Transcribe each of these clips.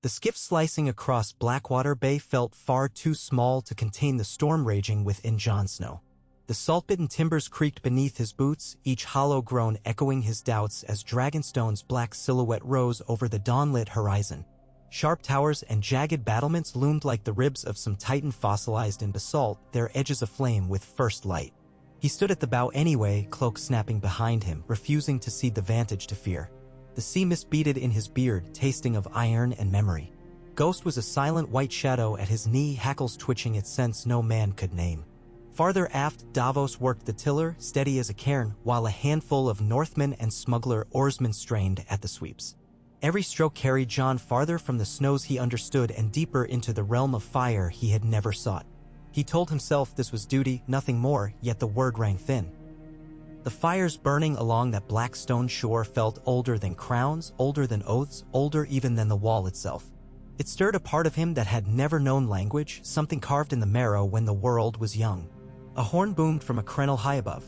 The skiff slicing across Blackwater Bay felt far too small to contain the storm raging within Jon Snow. The salt-bitten timbers creaked beneath his boots, each hollow groan echoing his doubts as Dragonstone's black silhouette rose over the dawn-lit horizon. Sharp towers and jagged battlements loomed like the ribs of some titan fossilized in basalt, their edges aflame with first light. He stood at the bow anyway, cloak snapping behind him, refusing to cede the vantage to fear. The sea mist beaded in his beard, tasting of iron and memory. Ghost was a silent white shadow at his knee, hackles twitching its sense no man could name. Farther aft, Davos worked the tiller, steady as a cairn, while a handful of Northmen and smuggler oarsmen strained at the sweeps. Every stroke carried Jon farther from the snows he understood and deeper into the realm of fire he had never sought. He told himself this was duty, nothing more, yet the word rang thin. The fires burning along that black stone shore felt older than crowns, older than oaths, older even than the wall itself. It stirred a part of him that had never known language, something carved in the marrow when the world was young. A horn boomed from a crenel high above.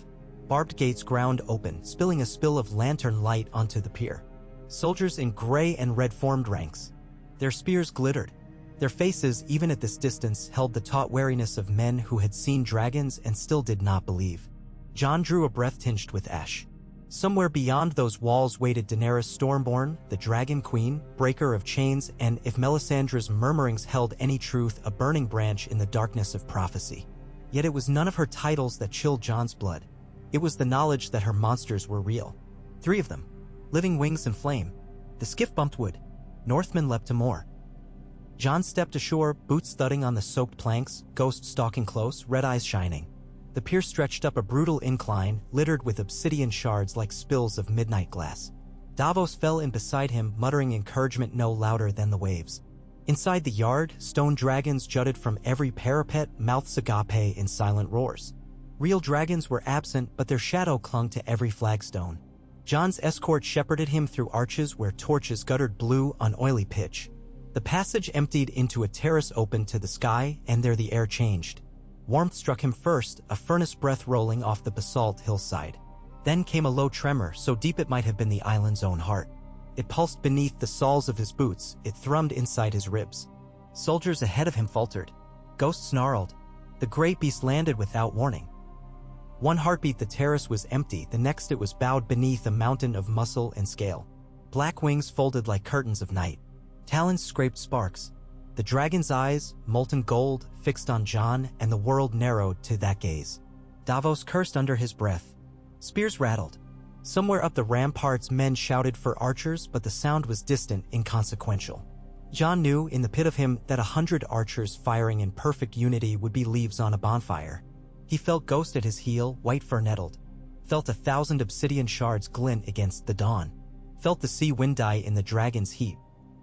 Barbed gates ground open, spilling a spill of lantern light onto the pier. Soldiers in gray and red formed ranks. Their spears glittered. Their faces, even at this distance, held the taut wariness of men who had seen dragons and still did not believe. Jon drew a breath tinged with ash. Somewhere beyond those walls waited Daenerys Stormborn, the Dragon Queen, breaker of chains, and, if Melisandre's murmurings held any truth, a burning branch in the darkness of prophecy. Yet it was none of her titles that chilled Jon's blood. It was the knowledge that her monsters were real. 3 of them. Living wings and flame. The skiff bumped wood. Northmen leapt to moor. Jon stepped ashore, boots thudding on the soaked planks, Ghost stalking close, red eyes shining. The pier stretched up a brutal incline, littered with obsidian shards like spills of midnight glass. Davos fell in beside him, muttering encouragement no louder than the waves. Inside the yard, stone dragons jutted from every parapet, mouths agape in silent roars. Real dragons were absent, but their shadow clung to every flagstone. Jon's escort shepherded him through arches where torches guttered blue on oily pitch. The passage emptied into a terrace open to the sky, and there the air changed. Warmth struck him first, a furnace breath rolling off the basalt hillside. Then came a low tremor, so deep it might have been the island's own heart. It pulsed beneath the soles of his boots, it thrummed inside his ribs. Soldiers ahead of him faltered. Ghost snarled. The great beast landed without warning. One heartbeat the terrace was empty, the next it was bowed beneath a mountain of muscle and scale. Black wings folded like curtains of night. Talons scraped sparks. The dragon's eyes, molten gold, fixed on Jon, and the world narrowed to that gaze. Davos cursed under his breath. Spears rattled. Somewhere up the ramparts men shouted for archers, but the sound was distant, inconsequential. Jon knew, in the pit of him, that 100 archers firing in perfect unity would be leaves on a bonfire. He felt Ghost at his heel, white fur nettled. Felt 1,000 obsidian shards glint against the dawn. Felt the sea wind die in the dragon's heat.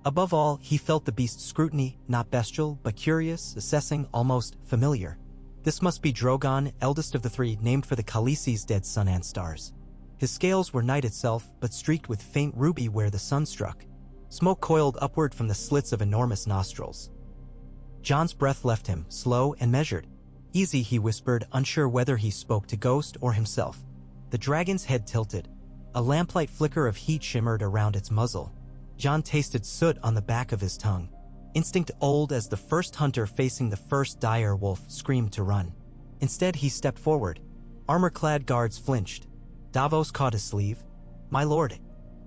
Above all, he felt the beast's scrutiny, not bestial, but curious, assessing, almost familiar. This must be Drogon, eldest of the 3, named for the Khaleesi's dead sun and stars. His scales were night itself, but streaked with faint ruby where the sun struck. Smoke coiled upward from the slits of enormous nostrils. Jon's breath left him, slow and measured. Easy, he whispered, unsure whether he spoke to Ghost or himself. The dragon's head tilted. A lamplight flicker of heat shimmered around its muzzle. Jon tasted soot on the back of his tongue. Instinct old as the first hunter facing the first dire wolf screamed to run. Instead, he stepped forward. Armor-clad guards flinched. Davos caught his sleeve. "My lord."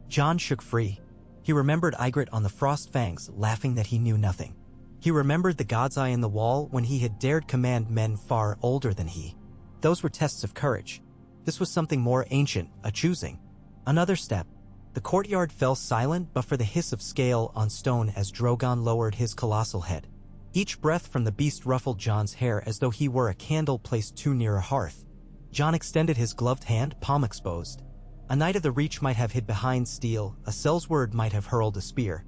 Jon shook free. He remembered Ygritte on the Frost Fangs, laughing that he knew nothing. He remembered the God's Eye in the wall when he had dared command men far older than he. Those were tests of courage. This was something more ancient, a choosing. Another step. The courtyard fell silent but for the hiss of scale on stone as Drogon lowered his colossal head. Each breath from the beast ruffled Jon's hair as though he were a candle placed too near a hearth. Jon extended his gloved hand, palm exposed. A Knight of the Reach might have hid behind steel, a Sellsword might have hurled a spear.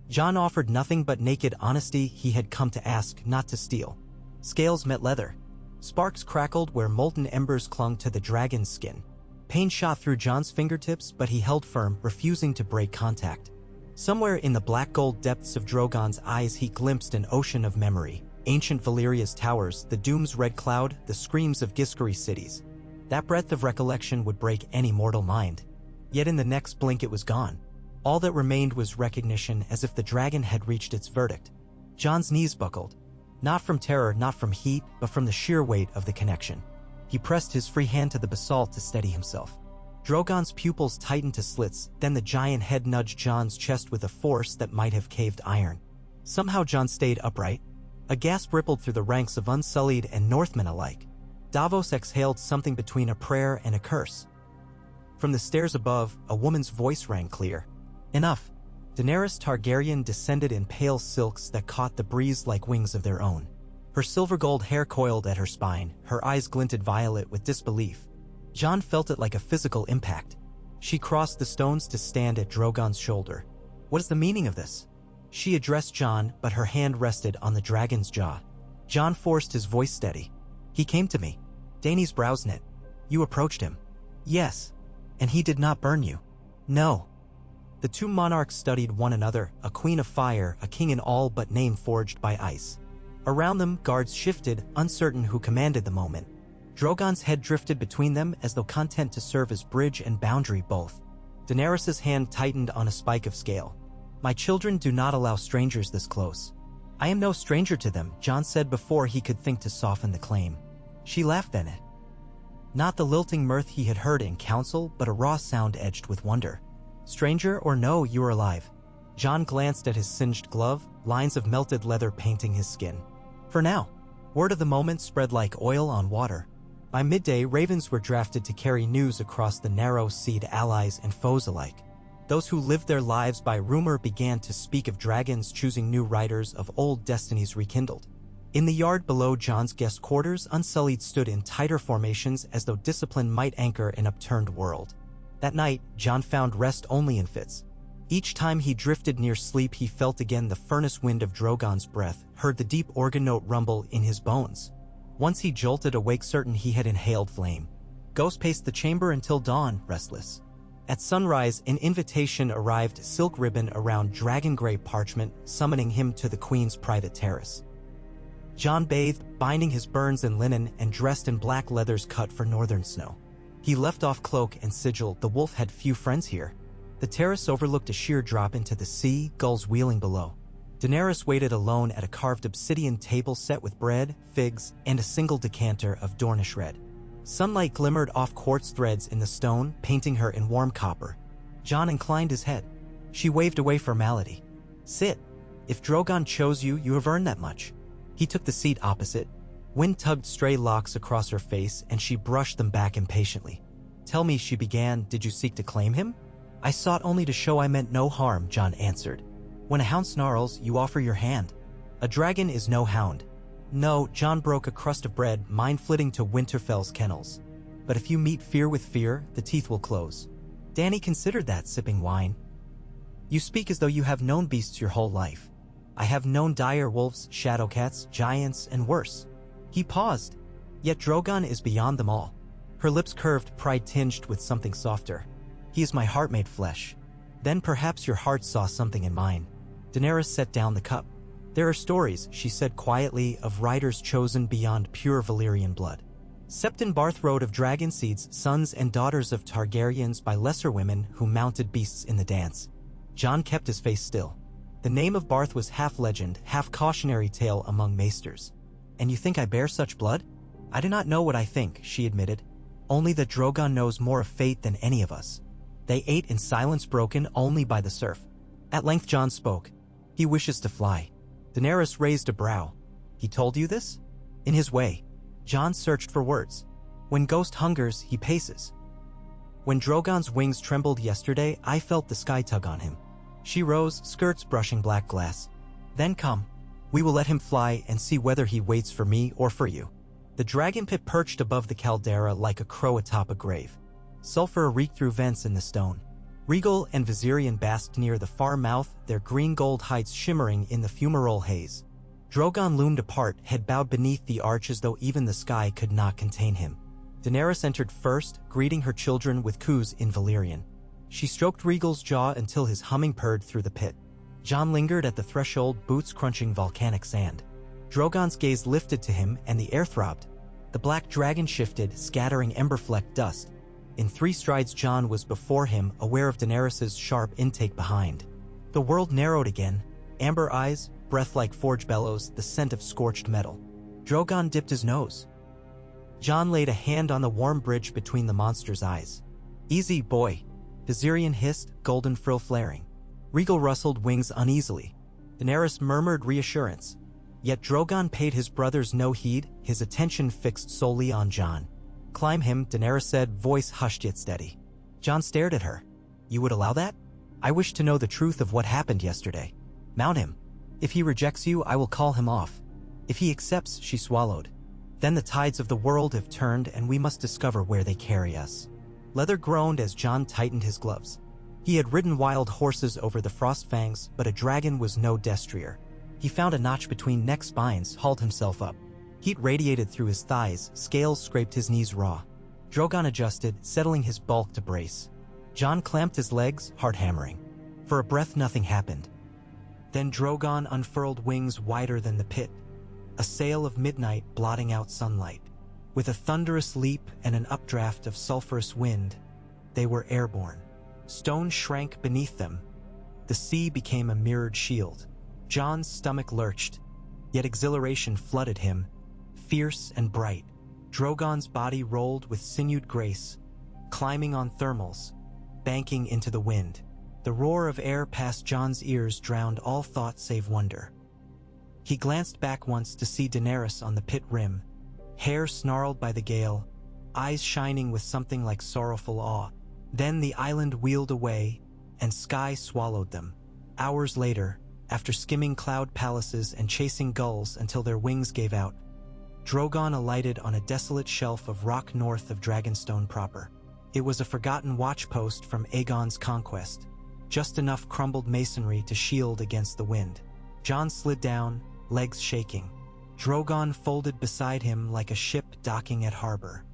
Jon offered nothing but naked honesty. He had come to ask, not to steal. Scales met leather. Sparks crackled where molten embers clung to the dragon's skin. Pain shot through Jon's fingertips, but he held firm, refusing to break contact. Somewhere in the black gold depths of Drogon's eyes he glimpsed an ocean of memory. Ancient Valyria's towers, the Doom's red cloud, the screams of Giscari's cities. That breadth of recollection would break any mortal mind. Yet in the next blink it was gone. All that remained was recognition, as if the dragon had reached its verdict. Jon's knees buckled. Not from terror, not from heat, but from the sheer weight of the connection. He pressed his free hand to the basalt to steady himself. Drogon's pupils tightened to slits, then the giant head nudged Jon's chest with a force that might have caved iron. Somehow Jon stayed upright. A gasp rippled through the ranks of Unsullied and Northmen alike. Davos exhaled something between a prayer and a curse. From the stairs above, a woman's voice rang clear. Enough. Daenerys Targaryen descended in pale silks that caught the breeze like wings of their own. Her silver-gold hair coiled at her spine, her eyes glinted violet with disbelief. Jon felt it like a physical impact. She crossed the stones to stand at Drogon's shoulder. What is the meaning of this? She addressed Jon, but her hand rested on the dragon's jaw. Jon forced his voice steady. He came to me. Dany's brows knit. You approached him. Yes. And he did not burn you. No. The two monarchs studied one another, a queen of fire, a king in all but name forged by ice. Around them, guards shifted, uncertain who commanded the moment. Drogon's head drifted between them as though content to serve as bridge and boundary both. Daenerys' hand tightened on a spike of scale. My children do not allow strangers this close. I am no stranger to them, Jon said before he could think to soften the claim. She laughed then it. Not the lilting mirth he had heard in council, but a raw sound edged with wonder. Stranger or no, you are alive. Jon glanced at his singed glove, lines of melted leather painting his skin. For now. Word of the moment spread like oil on water. By midday, ravens were drafted to carry news across the narrow sea to allies and foes alike. Those who lived their lives by rumor began to speak of dragons choosing new riders, of old destinies rekindled. In the yard below Jon's guest quarters, Unsullied stood in tighter formations as though discipline might anchor an upturned world. That night, Jon found rest only in fits. Each time he drifted near sleep, he felt again the furnace wind of Drogon's breath, heard the deep organ note rumble in his bones. Once he jolted awake certain he had inhaled flame. Ghost paced the chamber until dawn, restless. At sunrise, an invitation arrived, silk ribbon around dragon-gray parchment, summoning him to the queen's private terrace. Jon bathed, binding his burns in linen and dressed in black leathers cut for northern snow. He left off cloak and sigil, the wolf had few friends here. The terrace overlooked a sheer drop into the sea, gulls wheeling below. Daenerys waited alone at a carved obsidian table set with bread, figs, and a single decanter of Dornish red. Sunlight glimmered off quartz threads in the stone, painting her in warm copper. Jon inclined his head. She waved away formality. Sit. If Drogon chose you, you have earned that much. He took the seat opposite. Wind tugged stray locks across her face, and she brushed them back impatiently. Tell me, she began, did you seek to claim him? I sought only to show I meant no harm, Jon answered. When a hound snarls, you offer your hand. A dragon is no hound. No, Jon broke a crust of bread, mind flitting to Winterfell's kennels. But if you meet fear with fear, the teeth will close. Dany considered that, sipping wine. You speak as though you have known beasts your whole life. I have known dire wolves, shadowcats, giants, and worse. He paused. Yet Drogon is beyond them all. Her lips curved, pride tinged with something softer. He is my heart made flesh. Then perhaps your heart saw something in mine. Daenerys set down the cup. There are stories, she said quietly, of riders chosen beyond pure Valyrian blood. Septon Barth wrote of dragon seeds, sons and daughters of Targaryens by lesser women who mounted beasts in the dance. Jon kept his face still. The name of Barth was half legend, half cautionary tale among maesters. And you think I bear such blood? I do not know what I think, she admitted. Only that Drogon knows more of fate than any of us. They ate in silence broken only by the surf. At length Jon spoke. He wishes to fly. Daenerys raised a brow. He told you this? In his way. Jon searched for words. When ghost hungers, he paces. When Drogon's wings trembled yesterday, I felt the sky tug on him. She rose, skirts brushing black glass. Then come. We will let him fly and see whether he waits for me or for you. The dragon pit perched above the caldera like a crow atop a grave. Sulfur reeked through vents in the stone. Rhaegal and Viserion basked near the far mouth, their green-gold hides shimmering in the fumarole haze. Drogon loomed apart, head bowed beneath the arch as though even the sky could not contain him. Daenerys entered first, greeting her children with coos in Valyrian. She stroked Rhaegal's jaw until his humming purred through the pit. Jon lingered at the threshold, boots crunching volcanic sand. Drogon's gaze lifted to him, and the air throbbed. The black dragon shifted, scattering ember-flecked dust. In 3 strides Jon was before him, aware of Daenerys's sharp intake behind. The world narrowed again, amber eyes, breath like forge bellows, the scent of scorched metal. Drogon dipped his nose. Jon laid a hand on the warm bridge between the monster's eyes. "Easy, boy," Viserion hissed, golden frill flaring. Rhaegal rustled wings uneasily. Daenerys murmured reassurance. Yet Drogon paid his brothers no heed, his attention fixed solely on Jon. "Climb him," Daenerys said, voice hushed yet steady. Jon stared at her. "You would allow that? I wish to know the truth of what happened yesterday. Mount him. If he rejects you, I will call him off. If he accepts," she swallowed. "Then the tides of the world have turned and we must discover where they carry us." Leather groaned as Jon tightened his gloves. He had ridden wild horses over the Frostfangs, but a dragon was no destrier. He found a notch between neck spines, hauled himself up. Heat radiated through his thighs, scales scraped his knees raw. Drogon adjusted, settling his bulk to brace. Jon clamped his legs, heart hammering. For a breath nothing happened. Then Drogon unfurled wings wider than the pit, a sail of midnight blotting out sunlight. With a thunderous leap and an updraft of sulphurous wind, they were airborne. Stone shrank beneath them. The sea became a mirrored shield. Jon's stomach lurched, yet exhilaration flooded him, fierce and bright. Drogon's body rolled with sinewed grace, climbing on thermals, banking into the wind. The roar of air past Jon's ears drowned all thought save wonder. He glanced back once to see Daenerys on the pit rim, hair snarled by the gale, eyes shining with something like sorrowful awe. Then the island wheeled away, and sky swallowed them. Hours later, after skimming cloud palaces and chasing gulls until their wings gave out, Drogon alighted on a desolate shelf of rock north of Dragonstone proper. It was a forgotten watchpost from Aegon's conquest, just enough crumbled masonry to shield against the wind. Jon slid down, legs shaking. Drogon folded beside him like a ship docking at harbor.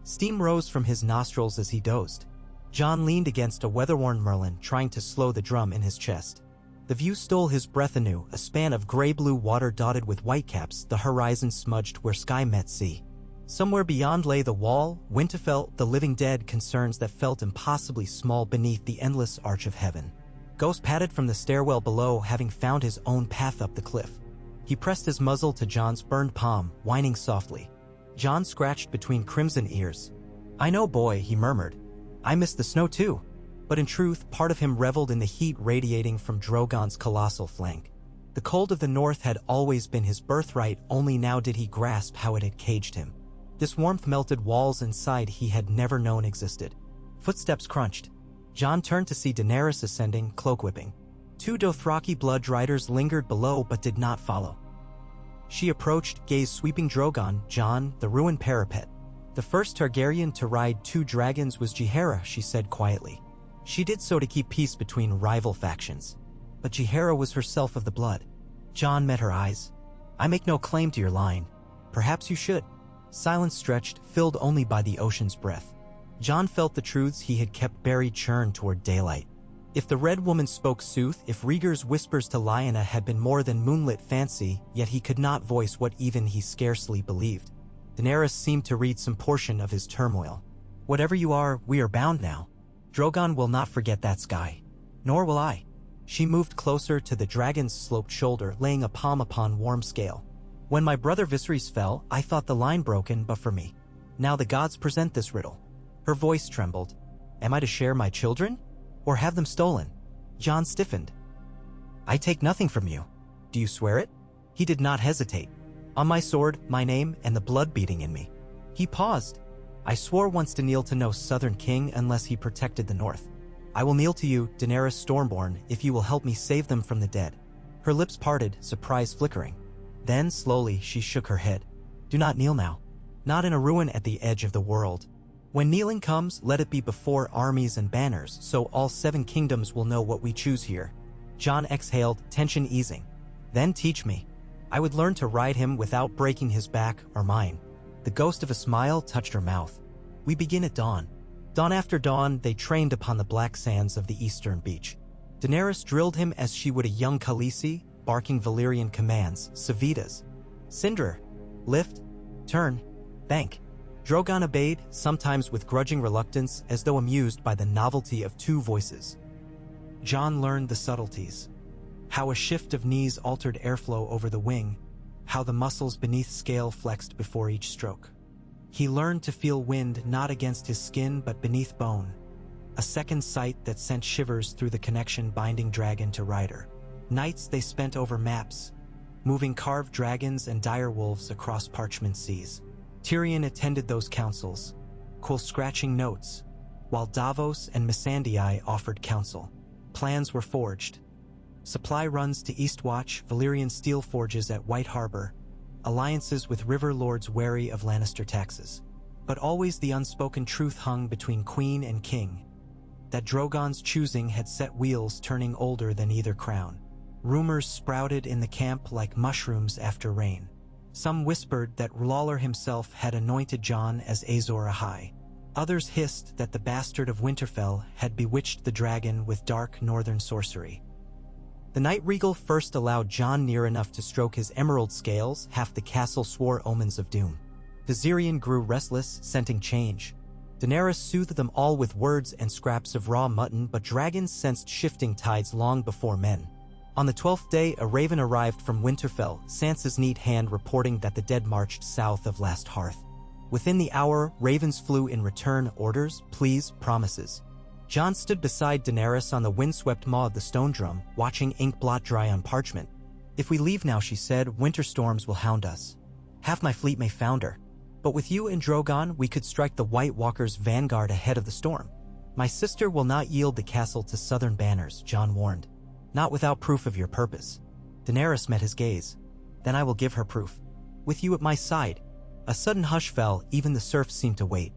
Steam rose from his nostrils as he dozed. Jon leaned against a weather-worn merlin, trying to slow the drum in his chest. The view stole his breath anew, a span of gray-blue water dotted with whitecaps, the horizon smudged where sky met sea. Somewhere beyond lay the wall, Winterfell, the living dead, concerns that felt impossibly small beneath the endless arch of heaven. Ghost padded from the stairwell below, having found his own path up the cliff. He pressed his muzzle to Jon's burned palm, whining softly. Jon scratched between crimson ears. "I know, boy," he murmured. "I miss the snow too." But in truth, part of him reveled in the heat radiating from Drogon's colossal flank. The cold of the north had always been his birthright, only now did he grasp how it had caged him. This warmth melted walls inside he had never known existed. Footsteps crunched. Jon turned to see Daenerys ascending, cloak-whipping. 2 Dothraki blood riders lingered below but did not follow. She approached, gaze sweeping Drogon, Jon, the ruined parapet. "The first Targaryen to ride 2 dragons was Jaehaera," she said quietly. She did so to keep peace between rival factions. But Jaehaera was herself of the blood. Jon met her eyes. "I make no claim to your line. Perhaps you should." Silence stretched, filled only by the ocean's breath. Jon felt the truths he had kept buried churn toward daylight. If the Red Woman spoke sooth, if Rhaegar's whispers to Lyanna had been more than moonlit fancy, yet he could not voice what even he scarcely believed. Daenerys seemed to read some portion of his turmoil. "Whatever you are, we are bound now. Drogon will not forget that sky. Nor will I." She moved closer to the dragon's sloped shoulder, laying a palm upon warm scale. "When my brother Viserys fell, I thought the line broken, but for me. Now the gods present this riddle." Her voice trembled. "Am I to share my children? Or have them stolen?" Jon stiffened. "I take nothing from you. Do you swear it?" He did not hesitate. "On my sword, my name, and the blood beating in me." He paused. "I swore once to kneel to no southern king unless he protected the north. I will kneel to you, Daenerys Stormborn, if you will help me save them from the dead." Her lips parted, surprise flickering. Then, slowly, she shook her head. "Do not kneel now. Not in a ruin at the edge of the world. When kneeling comes, let it be before armies and banners, so all 7 kingdoms will know what we choose here." Jon exhaled, tension easing. "Then teach me. I would learn to ride him without breaking his back or mine." The ghost of a smile touched her mouth. "We begin at dawn." Dawn after dawn, they trained upon the black sands of the eastern beach. Daenerys drilled him as she would a young Khaleesi, barking Valyrian commands, Savitas. Sindra. Lift. Turn. Bank. Drogon obeyed, sometimes with grudging reluctance, as though amused by the novelty of two voices. Jon learned the subtleties. How a shift of knees altered airflow over the wing, how the muscles beneath scale flexed before each stroke. He learned to feel wind not against his skin but beneath bone, a second sight that sent shivers through the connection binding dragon to rider. Nights they spent over maps, moving carved dragons and dire wolves across parchment seas. Tyrion attended those councils, scratching notes, while Davos and Missandei offered counsel. Plans were forged. Supply runs to Eastwatch, Valyrian steel forges at White Harbor, alliances with river lords wary of Lannister taxes. But always the unspoken truth hung between queen and king, that Drogon's choosing had set wheels turning older than either crown. Rumors sprouted in the camp like mushrooms after rain. Some whispered that Lawler himself had anointed Jon as Azor Ahai. Others hissed that the bastard of Winterfell had bewitched the dragon with dark northern sorcery. The Night Regal first allowed Jon near enough to stroke his emerald scales. Half the castle swore omens of doom. Viserion grew restless, scenting change. Daenerys soothed them all with words and scraps of raw mutton, but dragons sensed shifting tides long before men. On the 12th day, a raven arrived from Winterfell, Sansa's neat hand reporting that the dead marched south of Last Hearth. Within the hour, ravens flew in return, orders, pleas, promises. Jon stood beside Daenerys on the windswept maw of the stone drum, watching ink blot dry on parchment. If we leave now, she said, winter storms will hound us. Half my fleet may founder. But with you and Drogon, we could strike the White Walker's vanguard ahead of the storm. My sister will not yield the castle to southern banners, Jon warned. Not without proof of your purpose. Daenerys met his gaze. Then I will give her proof. With you at my side. A sudden hush fell, even the serfs seemed to wait.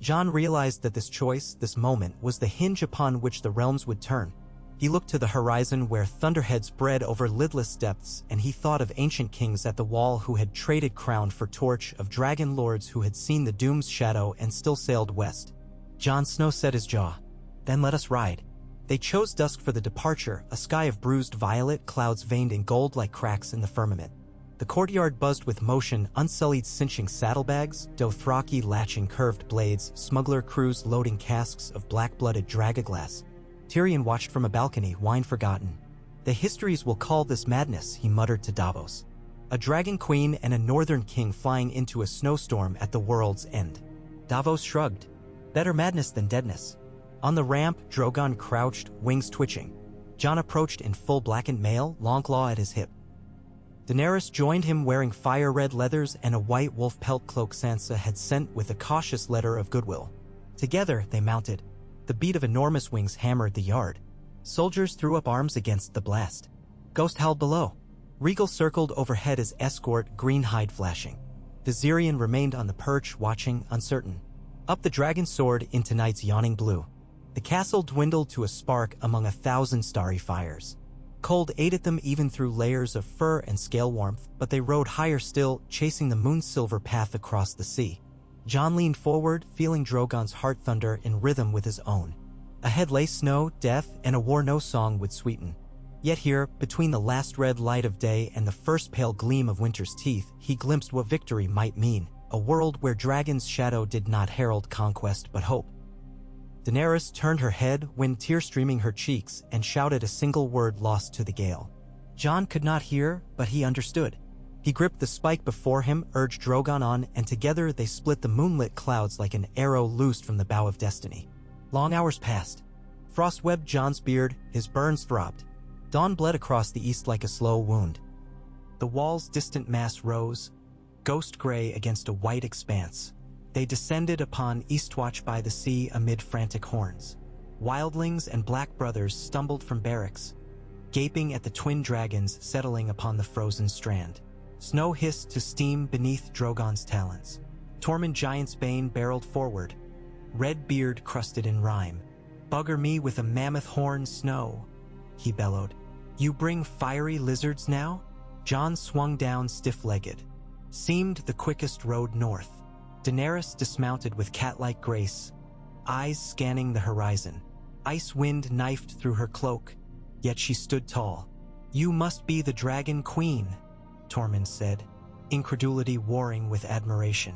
Jon realized that this choice, this moment, was the hinge upon which the realms would turn. He looked to the horizon where thunderheads bred over lidless depths, and he thought of ancient kings at the wall who had traded crown for torch, of dragon lords who had seen the doom's shadow and still sailed west. Jon Snow set his jaw. Then let us ride. They chose dusk for the departure, a sky of bruised violet, clouds veined in gold like cracks in the firmament. The courtyard buzzed with motion, unsullied cinching saddlebags, Dothraki latching curved blades, smuggler crews loading casks of black-blooded dragaglass. Tyrion watched from a balcony, wine forgotten. The histories will call this madness, he muttered to Davos. A dragon queen and a northern king flying into a snowstorm at the world's end. Davos shrugged. Better madness than deadness. On the ramp, Drogon crouched, wings twitching. Jon approached in full blackened mail, Longclaw at his hip. Daenerys joined him wearing fire-red leathers and a white wolf pelt cloak Sansa had sent with a cautious letter of goodwill. Together, they mounted. The beat of enormous wings hammered the yard. Soldiers threw up arms against the blast. Ghost howled below. Regal circled overhead as escort, green hide flashing. Viserion remained on the perch, watching, uncertain. Up the dragon soared into night's yawning blue. The castle dwindled to a spark among 1,000 starry fires. Cold ate at them even through layers of fur and scale warmth, but they rode higher still, chasing the moon's silver path across the sea. Jon leaned forward, feeling Drogon's heart thunder in rhythm with his own. Ahead lay snow, death, and a war no song would sweeten. Yet here, between the last red light of day and the first pale gleam of winter's teeth, he glimpsed what victory might mean, a world where Dragon's shadow did not herald conquest but hope. Daenerys turned her head, wind tear streaming her cheeks, and shouted a single word lost to the gale. Jon could not hear, but he understood. He gripped the spike before him, urged Drogon on, and together they split the moonlit clouds like an arrow loosed from the bow of destiny. Long hours passed. Frost webbed Jon's beard, his burns throbbed. Dawn bled across the east like a slow wound. The wall's distant mass rose, ghost gray against a white expanse. They descended upon Eastwatch by the sea amid frantic horns. Wildlings and black brothers stumbled from barracks, gaping at the twin dragons settling upon the frozen strand. Snow hissed to steam beneath Drogon's talons. Tormund Giant's bane barreled forward, red beard crusted in rime. Bugger me with a mammoth horn, Snow, he bellowed. You bring fiery lizards now? Jon swung down stiff-legged. Seemed the quickest road north. Daenerys dismounted with cat-like grace, eyes scanning the horizon. Ice wind knifed through her cloak, yet she stood tall. You must be the Dragon Queen, Tormund said, incredulity warring with admiration.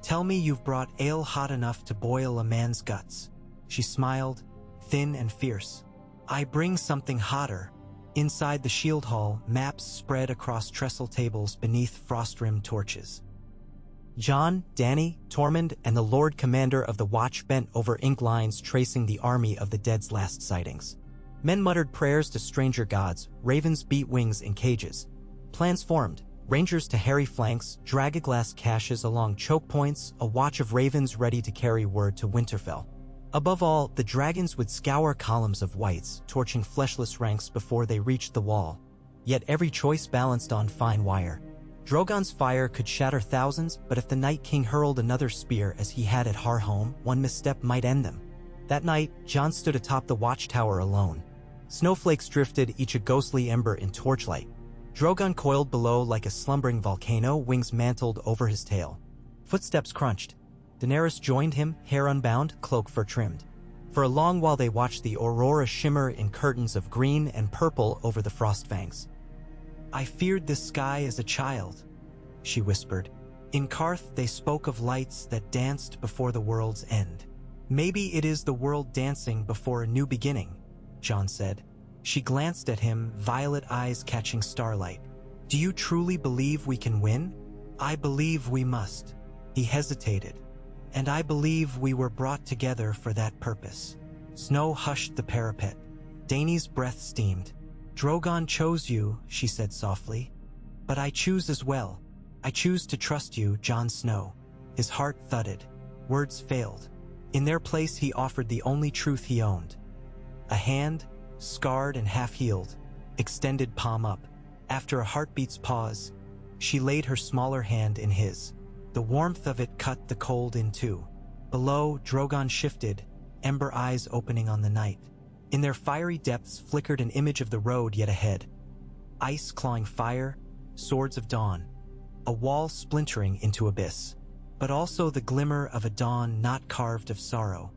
Tell me you've brought ale hot enough to boil a man's guts. She smiled, thin and fierce. I bring something hotter. Inside the shield hall, maps spread across trestle tables beneath frost-rimmed torches. Jon, Dany, Tormund, and the Lord Commander of the Watch bent over ink lines tracing the army of the dead's last sightings. Men muttered prayers to stranger gods, ravens beat wings in cages. Plans formed, rangers to hairy flanks, dragonglass caches along choke points, a watch of ravens ready to carry word to Winterfell. Above all, the dragons would scour columns of whites, torching fleshless ranks before they reached the wall. Yet every choice balanced on fine wire. Drogon's fire could shatter thousands, but if the Night King hurled another spear as he had at Harhome, one misstep might end them. That night, Jon stood atop the watchtower alone. Snowflakes drifted, each a ghostly ember in torchlight. Drogon coiled below like a slumbering volcano, wings mantled over his tail. Footsteps crunched. Daenerys joined him, hair unbound, cloak fur-trimmed. For a long while they watched the aurora shimmer in curtains of green and purple over the Frostfangs. I feared this sky as a child, she whispered. In Karth they spoke of lights that danced before the world's end. Maybe it is the world dancing before a new beginning, Jon said. She glanced at him, violet eyes catching starlight. Do you truly believe we can win? I believe we must. He hesitated. And I believe we were brought together for that purpose. Snow hushed the parapet. Dany's breath steamed. Drogon chose you, she said softly. But I choose as well. I choose to trust you, Jon Snow. His heart thudded. Words failed. In their place he offered the only truth he owned. A hand, scarred and half-healed, extended palm up. After a heartbeat's pause, she laid her smaller hand in his. The warmth of it cut the cold in two. Below, Drogon shifted, ember eyes opening on the night. In their fiery depths flickered an image of the road yet ahead. Ice clawing fire, swords of dawn. A wall splintering into abyss. But also the glimmer of a dawn not carved of sorrow.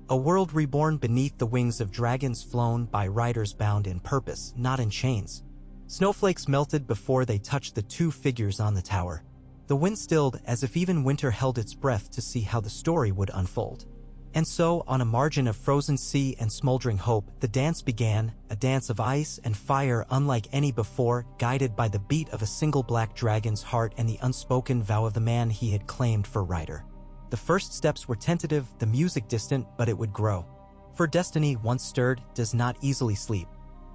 A world reborn beneath the wings of dragons flown by riders bound in purpose, not in chains. Snowflakes melted before they touched the two figures on the tower. The wind stilled as if even winter held its breath to see how the story would unfold. And so, on a margin of frozen sea and smoldering hope, the dance began, a dance of ice and fire unlike any before, guided by the beat of a single black dragon's heart and the unspoken vow of the man he had claimed for rider. The first steps were tentative, the music distant, but it would grow. For destiny, once stirred, does not easily sleep.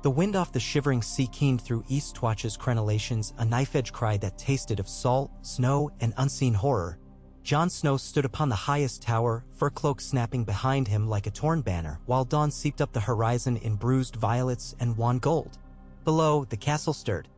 The wind off the shivering sea keened through Eastwatch's crenellations, a knife-edge cry that tasted of salt, snow, and unseen horror. Jon Snow stood upon the highest tower, fur cloak snapping behind him like a torn banner, while dawn seeped up the horizon in bruised violets and wan gold. Below, the castle stirred.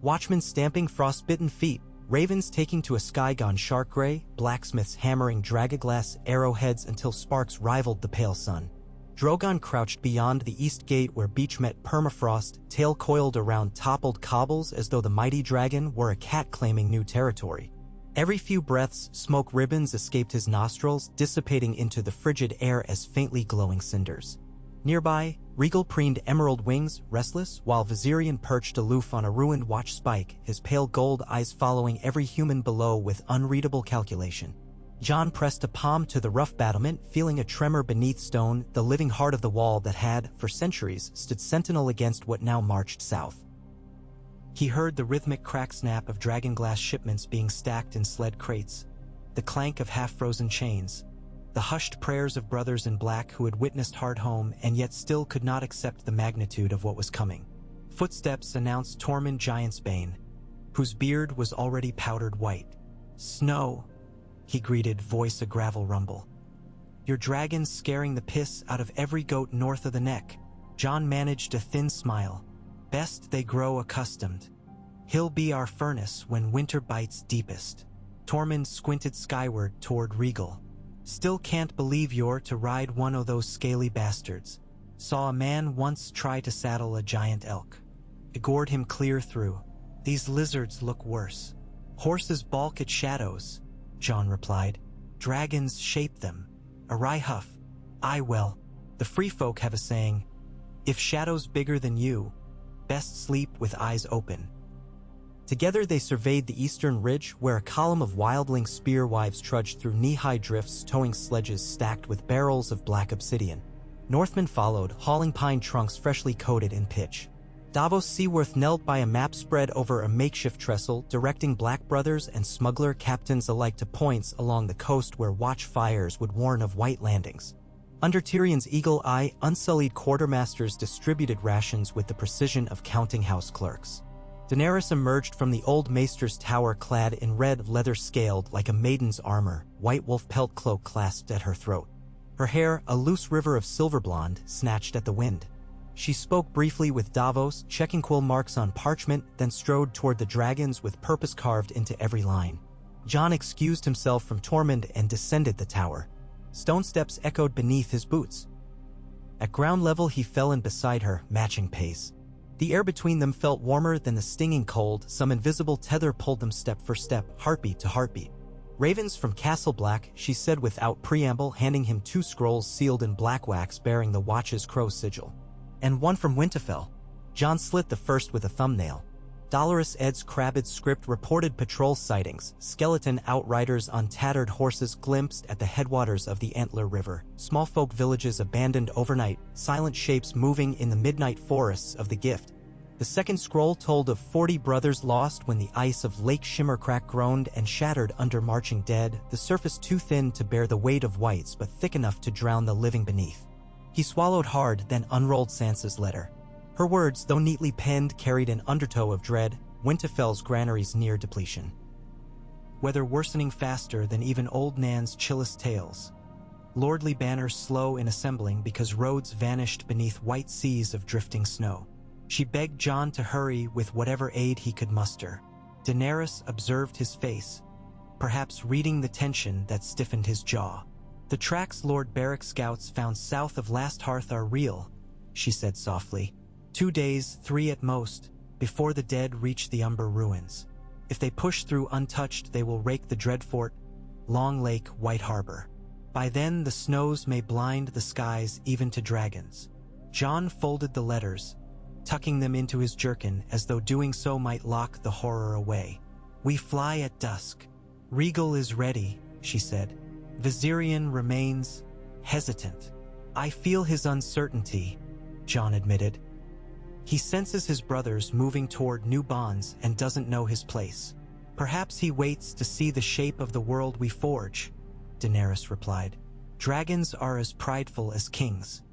Watchmen stamping frostbitten feet, ravens taking to a sky gone shark gray, blacksmiths hammering dragonglass arrowheads until sparks rivaled the pale sun. Drogon crouched beyond the east gate where beach met permafrost, tail coiled around toppled cobbles as though the mighty dragon were a cat claiming new territory. Every few breaths, smoke ribbons escaped his nostrils, dissipating into the frigid air as faintly glowing cinders. Nearby, Regal preened emerald wings, restless, while Viserion perched aloof on a ruined watch spike, his pale gold eyes following every human below with unreadable calculation. Jon pressed a palm to the rough battlement, feeling a tremor beneath stone, the living heart of the wall that had, for centuries, stood sentinel against what now marched south. He heard the rhythmic crack-snap of dragonglass shipments being stacked in sled crates, the clank of half-frozen chains, the hushed prayers of brothers in black who had witnessed Hardhome and yet still could not accept the magnitude of what was coming. Footsteps announced Tormund Giantsbane, whose beard was already powdered white. "Snow," he greeted, voice a gravel rumble. "Your dragon's scaring the piss out of every goat north of the neck." Jon managed a thin smile. "Best they grow accustomed. He'll be our furnace when winter bites deepest." Tormund squinted skyward toward Regal. "Still can't believe you're to ride one o' those scaly bastards. Saw a man once try to saddle a giant elk. It gored him clear through. These lizards look worse." "Horses balk at shadows," Jon replied. "Dragons shape them. Arai Huff. Aye well, the free folk have a saying, if shadow's bigger than you, best sleep with eyes open." Together they surveyed the eastern ridge, where a column of wildling spearwives trudged through knee-high drifts towing sledges stacked with barrels of black obsidian. Northmen followed, hauling pine trunks freshly coated in pitch. Davos Seaworth knelt by a map spread over a makeshift trestle, directing black brothers and smuggler captains alike to points along the coast where watchfires would warn of white landings. Under Tyrion's eagle eye, unsullied quartermasters distributed rations with the precision of counting house clerks. Daenerys emerged from the old maester's tower clad in red leather scaled like a maiden's armor, white wolf pelt cloak clasped at her throat. Her hair, a loose river of silver blonde, snatched at the wind. She spoke briefly with Davos, checking quill marks on parchment, then strode toward the dragons with purpose carved into every line. Jon excused himself from Tormund and descended the tower. Stone steps echoed beneath his boots. At ground level he fell in beside her, matching pace. The air between them felt warmer than the stinging cold. Some invisible tether pulled them step for step, heartbeat to heartbeat. "Ravens from Castle Black," she said without preamble, handing him 2 scrolls sealed in black wax bearing the Watch's crow sigil. "And one from Winterfell." Jon slit the first with a thumbnail. Dolorous Ed's crabbed script reported patrol sightings, skeleton outriders on tattered horses glimpsed at the headwaters of the Antler River, small folk villages abandoned overnight, silent shapes moving in the midnight forests of the Gift. The second scroll told of 40 brothers lost when the ice of Lake Shimmercrack groaned and shattered under marching dead, the surface too thin to bear the weight of whites but thick enough to drown the living beneath. He swallowed hard, then unrolled Sansa's letter. Her words, though neatly penned, carried an undertow of dread. Winterfell's granaries near depletion. Weather worsening faster than even old Nan's chillest tales. Lordly banners slow in assembling because roads vanished beneath white seas of drifting snow. She begged Jon to hurry with whatever aid he could muster. Daenerys observed his face, perhaps reading the tension that stiffened his jaw. "The tracks Lord Beric scouts found south of Last Hearth are real," she said softly. 2 days, 3 at most, before the dead reach the Umber ruins. If they push through untouched, they will rake the Dreadfort, Long Lake, White Harbor. By then, the snows may blind the skies even to dragons. Jon folded the letters, tucking them into his jerkin as though doing so might lock the horror away. "We fly at dusk. Regal is ready," she said. "Viserion remains hesitant." "I feel his uncertainty," Jon admitted. "He senses his brothers moving toward new bonds and doesn't know his place. Perhaps he waits to see the shape of the world we forge," Daenerys replied. "Dragons are as prideful as kings."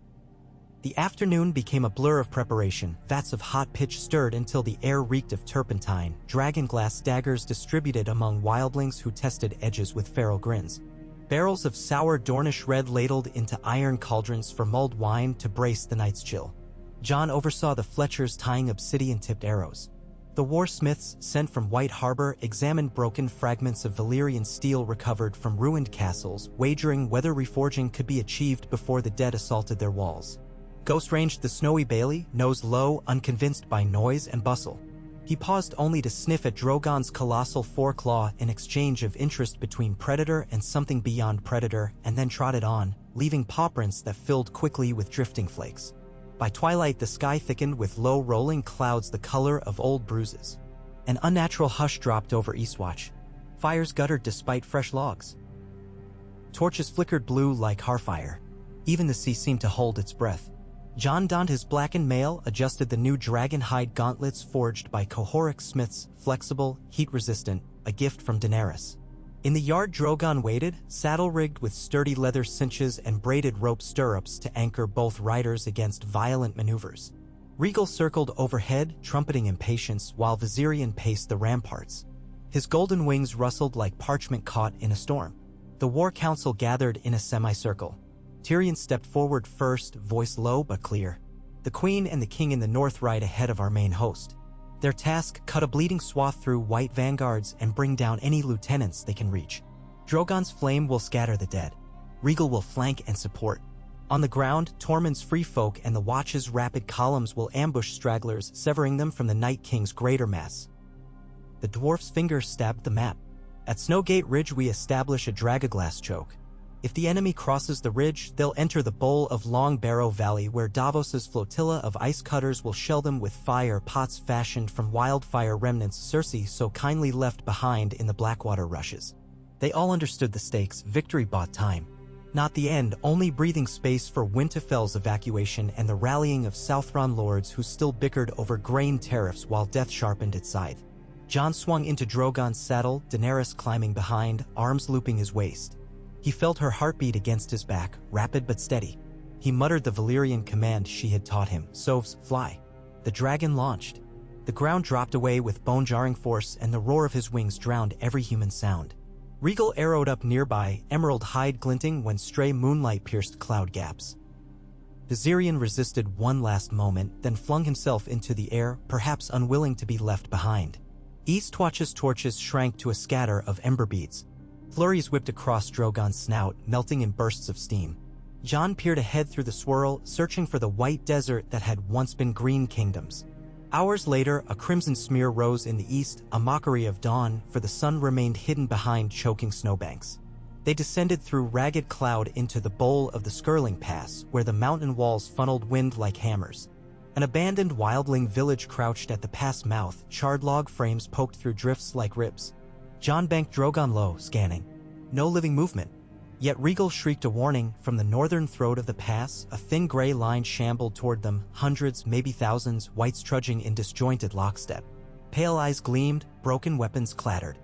The afternoon became a blur of preparation. Vats of hot pitch stirred until the air reeked of turpentine, dragonglass daggers distributed among wildlings who tested edges with feral grins. Barrels of sour Dornish red ladled into iron cauldrons for mulled wine to brace the night's chill. Jon oversaw the Fletchers tying obsidian-tipped arrows. The warsmiths, sent from White Harbor, examined broken fragments of Valyrian steel recovered from ruined castles, wagering whether reforging could be achieved before the dead assaulted their walls. Ghost ranged the snowy Bailey, nose low, unconvinced by noise and bustle. He paused only to sniff at Drogon's colossal foreclaw, an exchange of interest between predator and something beyond predator, and then trotted on, leaving pawprints that filled quickly with drifting flakes. By twilight, the sky thickened with low rolling clouds the color of old bruises. An unnatural hush dropped over Eastwatch. Fires guttered despite fresh logs. Torches flickered blue like hearthfire. Even the sea seemed to hold its breath. Jon donned his blackened mail, adjusted the new dragon hide gauntlets forged by Cohoric smiths, flexible, heat-resistant, a gift from Daenerys. In the yard Drogon waited, saddle-rigged with sturdy leather cinches and braided rope stirrups to anchor both riders against violent maneuvers. Regal circled overhead, trumpeting impatience, while Viserion paced the ramparts. His golden wings rustled like parchment caught in a storm. The war council gathered in a semicircle. Tyrion stepped forward first, voice low but clear. "The Queen and the King in the north ride ahead of our main host. Their task, cut a bleeding swath through white vanguards and bring down any lieutenants they can reach. Drogon's flame will scatter the dead. Regal will flank and support. On the ground, Tormund's free folk and the Watch's rapid columns will ambush stragglers, severing them from the Night King's greater mass." The dwarf's finger stabbed the map. "At Snowgate Ridge we establish a dragoglass choke. If the enemy crosses the ridge, they'll enter the bowl of Long Barrow Valley, where Davos's flotilla of ice cutters will shell them with fire pots fashioned from wildfire remnants Cersei so kindly left behind in the Blackwater rushes. They all understood the stakes. Victory bought time. Not the end, only breathing space for Winterfell's evacuation and the rallying of Southron lords who still bickered over grain tariffs while death sharpened its scythe. Jon swung into Drogon's saddle, Daenerys climbing behind, arms looping his waist. He felt her heartbeat against his back, rapid but steady. He muttered the Valyrian command she had taught him, Sovs, fly. The dragon launched. The ground dropped away with bone-jarring force, and the roar of his wings drowned every human sound. Rhaegal arrowed up nearby, emerald hide glinting when stray moonlight pierced cloud gaps. Viserion resisted one last moment, then flung himself into the air, perhaps unwilling to be left behind. Eastwatch's torches shrank to a scatter of ember beads. Flurries whipped across Drogon's snout, melting in bursts of steam. Jon peered ahead through the swirl, searching for the white desert that had once been green kingdoms. Hours later, a crimson smear rose in the east, a mockery of dawn, for the sun remained hidden behind choking snowbanks. They descended through ragged cloud into the bowl of the Skirling Pass, where the mountain walls funneled wind like hammers. An abandoned wildling village crouched at the pass mouth, charred log frames poked through drifts like ribs. Jon banked Drogon low, scanning. No living movement. Yet Rhaegal shrieked a warning. From the northern throat of the pass, a thin gray line shambled toward them, hundreds, maybe thousands, whites trudging in disjointed lockstep. Pale eyes gleamed, broken weapons clattered.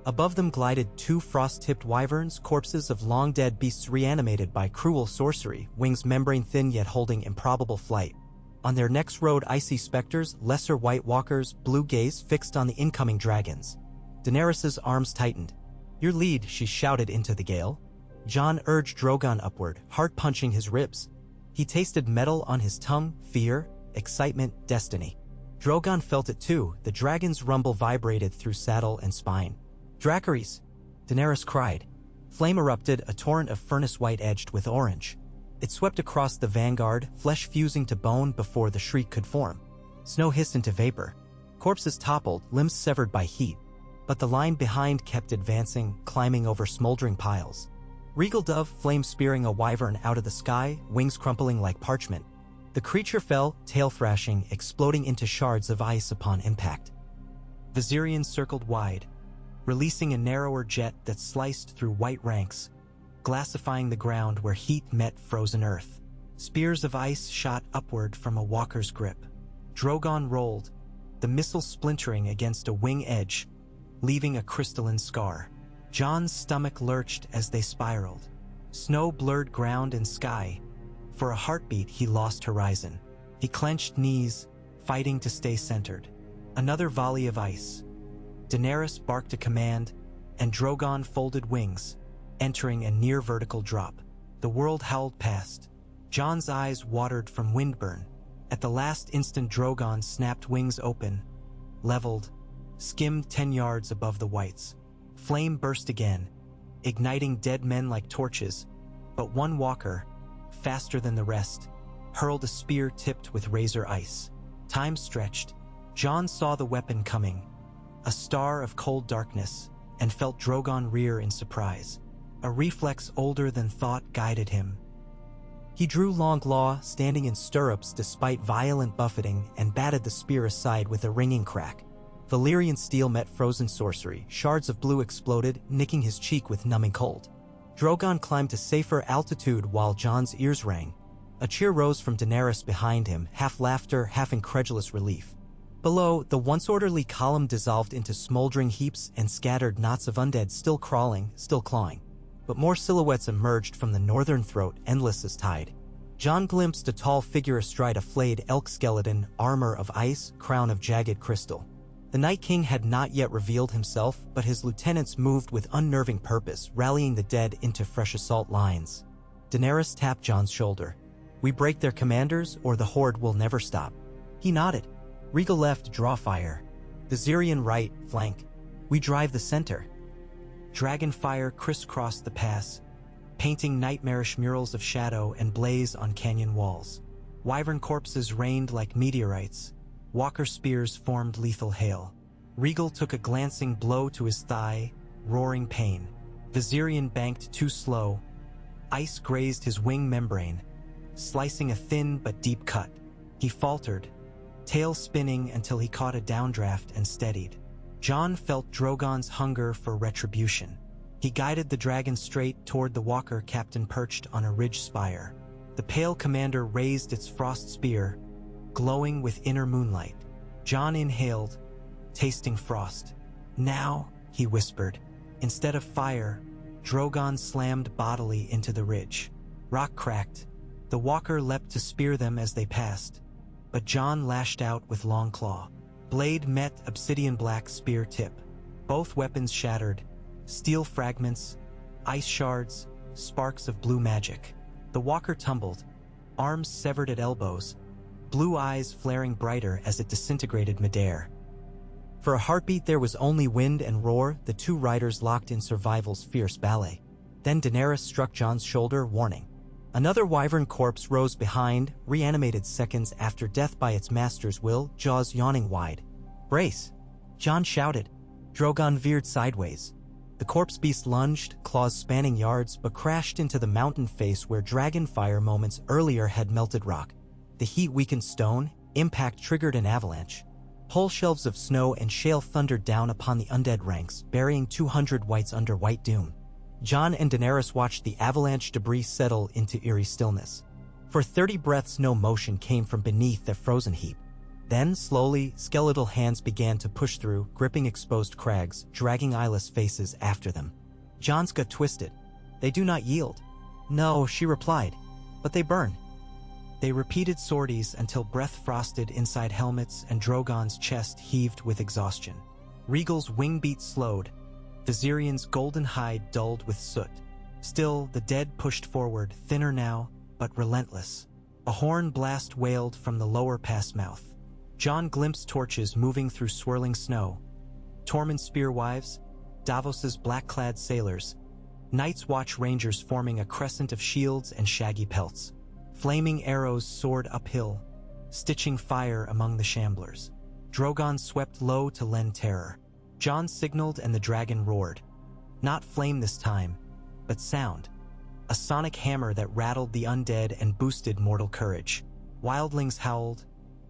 Above them glided two frost-tipped wyverns, corpses of long-dead beasts reanimated by cruel sorcery, wings membrane-thin yet holding improbable flight. On their necks rode icy specters, lesser white walkers, blue gaze fixed on the incoming dragons. Daenerys's arms tightened. "Your lead," she shouted into the gale. Jon urged Drogon upward, heart-punching his ribs. He tasted metal on his tongue, fear, excitement, destiny. Drogon felt it too. The dragon's rumble vibrated through saddle and spine. "Dracarys!" Daenerys cried. Flame erupted, a torrent of furnace white edged with orange. It swept across the vanguard, flesh fusing to bone before the shriek could form. Snow hissed into vapor. Corpses toppled, limbs severed by heat. But the line behind kept advancing, climbing over smoldering piles. Rhaegal dove, flame spearing a wyvern out of the sky, wings crumpling like parchment. The creature fell, tail thrashing, exploding into shards of ice upon impact. Viserion circled wide, releasing a narrower jet that sliced through white ranks, glassifying the ground where heat met frozen earth. Spears of ice shot upward from a walker's grip. Drogon rolled, the missile splintering against a wing edge, leaving a crystalline scar. Jon's stomach lurched as they spiraled. Snow blurred ground and sky. For a heartbeat, he lost horizon. He clenched knees, fighting to stay centered. Another volley of ice. Daenerys barked a command, and Drogon folded wings, entering a near-vertical drop. The world howled past. Jon's eyes watered from windburn. At the last instant, Drogon snapped wings open, leveled, skimmed 10 yards above the whites. Flame burst again, igniting dead men like torches, but one walker, faster than the rest, hurled a spear tipped with razor ice. Time stretched. Jon saw the weapon coming, a star of cold darkness, and felt Drogon rear in surprise. A reflex older than thought guided him. He drew Longclaw, standing in stirrups despite violent buffeting, and batted the spear aside with a ringing crack. Valyrian steel met frozen sorcery. Shards of blue exploded, nicking his cheek with numbing cold. Drogon climbed to safer altitude while Jon's ears rang. A cheer rose from Daenerys behind him, half laughter, half incredulous relief. Below, the once orderly column dissolved into smoldering heaps and scattered knots of undead still crawling, still clawing. But more silhouettes emerged from the northern throat, endless as tide. Jon glimpsed a tall figure astride a flayed elk skeleton, armor of ice, crown of jagged crystal. The Night King had not yet revealed himself, but his lieutenants moved with unnerving purpose, rallying the dead into fresh assault lines. Daenerys tapped Jon's shoulder. "We break their commanders, or the horde will never stop." He nodded. "Rhaegal left, draw fire. Viserion right, flank. We drive the center." Dragonfire crisscrossed the pass, painting nightmarish murals of shadow and blaze on canyon walls. Wyvern corpses rained like meteorites. Walker spears formed lethal hail. Rhaegal took a glancing blow to his thigh, roaring pain. Viserion banked too slow. Ice grazed his wing membrane, slicing a thin but deep cut. He faltered, tail spinning until he caught a downdraft and steadied. Jon felt Drogon's hunger for retribution. He guided the dragon straight toward the walker captain perched on a ridge spire. The pale commander raised its frost spear, glowing with inner moonlight. Jon inhaled, tasting frost. "Now," he whispered. Instead of fire, Drogon slammed bodily into the ridge. Rock cracked. The walker leapt to spear them as they passed, but Jon lashed out with long claw. Blade met obsidian black spear tip. Both weapons shattered, steel fragments, ice shards, sparks of blue magic. The walker tumbled, arms severed at elbows, blue eyes flaring brighter as it disintegrated midair. For a heartbeat there was only wind and roar, the two riders locked in survival's fierce ballet. Then Daenerys struck Jon's shoulder, warning. Another wyvern corpse rose behind, reanimated seconds after death by its master's will, jaws yawning wide. "Brace!" Jon shouted. Drogon veered sideways. The corpse beast lunged, claws spanning yards, but crashed into the mountain face where dragon fire moments earlier had melted rock. The heat weakened stone, impact triggered an avalanche. Whole shelves of snow and shale thundered down upon the undead ranks, burying 200 wights under white doom. Jon and Daenerys watched the avalanche debris settle into eerie stillness. For 30 breaths no motion came from beneath the frozen heap. Then, slowly, skeletal hands began to push through, gripping exposed crags, dragging eyeless faces after them. Jon's gut twisted. "They do not yield." "No," she replied, "but they burn." They repeated sorties until breath frosted inside helmets and Drogon's chest heaved with exhaustion. Rhaegal's wing beat slowed, Viserion's golden hide dulled with soot. Still, the dead pushed forward, thinner now, but relentless. A horn blast wailed from the lower pass mouth. Jon glimpsed torches moving through swirling snow. Tormund's spearwives, Davos's black-clad sailors, Night's Watch rangers forming a crescent of shields and shaggy pelts. Flaming arrows soared uphill, stitching fire among the shamblers. Drogon swept low to lend terror. Jon signaled and the dragon roared. Not flame this time, but sound. A sonic hammer that rattled the undead and boosted mortal courage. Wildlings howled,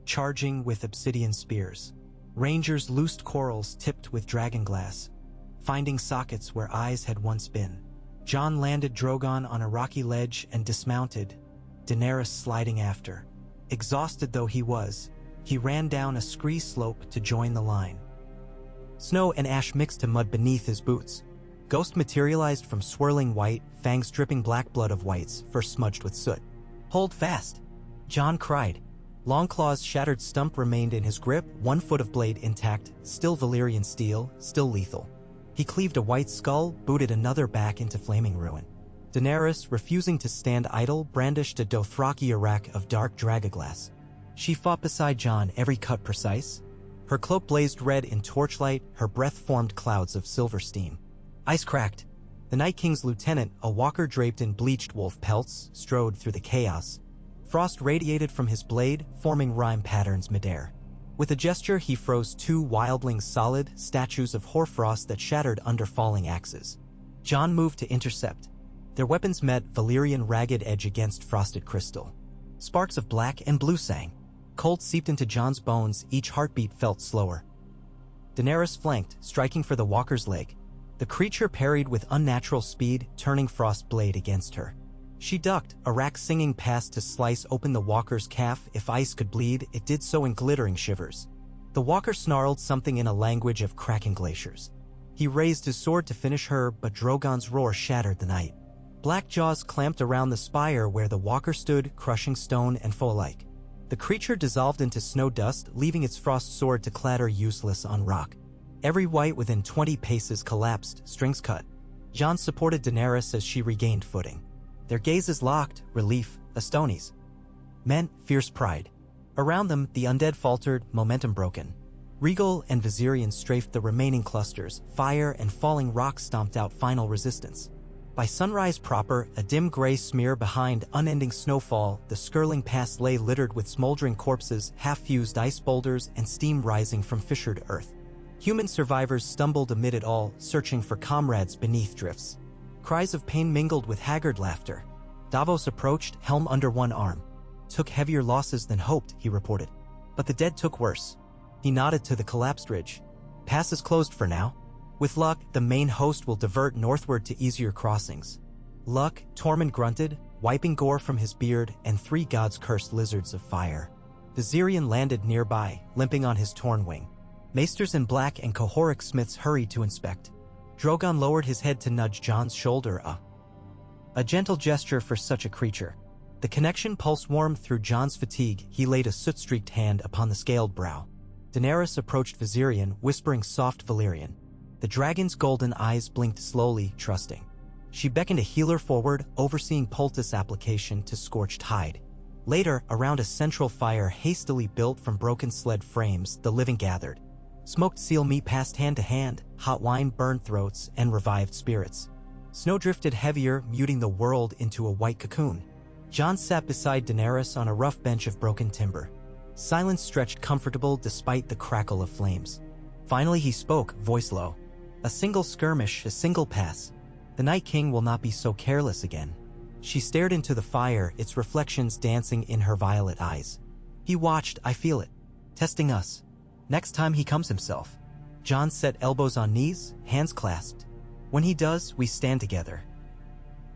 charging with obsidian spears. Rangers loosed quarrels tipped with dragonglass, finding sockets where eyes had once been. Jon landed Drogon on a rocky ledge and dismounted, Daenerys sliding after. Exhausted though he was, he ran down a scree slope to join the line. Snow and ash mixed to mud beneath his boots. Ghost materialized from swirling white, fangs dripping black blood of whites, first smudged with soot. "Hold fast!" Jon cried. Longclaw's shattered stump remained in his grip, 1 foot of blade intact, still Valyrian steel, still lethal. He cleaved a white skull, booted another back into flaming ruin. Daenerys, refusing to stand idle, brandished a Dothraki rack of dark dragoglass. She fought beside Jon, every cut precise. Her cloak blazed red in torchlight, her breath formed clouds of silver steam. Ice cracked. The Night King's lieutenant, a walker draped in bleached wolf pelts, strode through the chaos. Frost radiated from his blade, forming rhyme patterns midair. With a gesture, he froze 2 wildlings solid, statues of hoarfrost that shattered under falling axes. Jon moved to intercept. Their weapons met, Valyrian ragged edge against frosted crystal. Sparks of black and blue sang. Cold seeped into Jon's bones, each heartbeat felt slower. Daenerys flanked, striking for the walker's leg. The creature parried with unnatural speed, turning Frost blade against her. She ducked, a rack singing past to slice open the walker's calf. If ice could bleed, it did so in glittering shivers. The walker snarled something in a language of cracking glaciers. He raised his sword to finish her, but Drogon's roar shattered the night. Black jaws clamped around the spire where the walker stood, crushing stone and foe alike. The creature dissolved into snow dust, leaving its frost sword to clatter useless on rock. Every wight within 20 paces collapsed, strings cut. Jon supported Daenerys as she regained footing. Their gazes locked, relief, Astoni's. Meant fierce pride. Around them, the undead faltered, momentum broken. Rhaegal and Viserion strafed the remaining clusters, fire and falling rocks stomped out final resistance. By sunrise proper, a dim gray smear behind unending snowfall, the Skirling Pass lay littered with smoldering corpses, half-fused ice boulders, and steam rising from fissured earth. Human survivors stumbled amid it all, searching for comrades beneath drifts. Cries of pain mingled with haggard laughter. Davos approached, helm under one arm. Took heavier losses than hoped, he reported. But the dead took worse. He nodded to the collapsed ridge. Pass is closed for now. With luck, the main host will divert northward to easier crossings. Luck, Tormund grunted, wiping gore from his beard, and 3 gods cursed lizards of fire. Viserion landed nearby, limping on his torn wing. Maesters in black and Cohoric smiths hurried to inspect. Drogon lowered his head to nudge Jon's shoulder, a gentle gesture for such a creature. The connection pulsed warm through Jon's fatigue. He laid a soot-streaked hand upon the scaled brow. Daenerys approached Viserion, whispering soft Valyrian. The dragon's golden eyes blinked slowly, trusting. She beckoned a healer forward, overseeing poultice application to scorched hide. Later, around a central fire hastily built from broken sled frames, the living gathered. Smoked seal meat passed hand to hand, hot wine burned throats and revived spirits. Snow drifted heavier, muting the world into a white cocoon. Jon sat beside Daenerys on a rough bench of broken timber. Silence stretched comfortable despite the crackle of flames. Finally he spoke, voice low. A single skirmish, a single pass. The Night King will not be so careless again. She stared into the fire, its reflections dancing in her violet eyes. He watched, I feel it. Testing us. Next time he comes himself. Jon set elbows on knees, hands clasped. When he does, we stand together.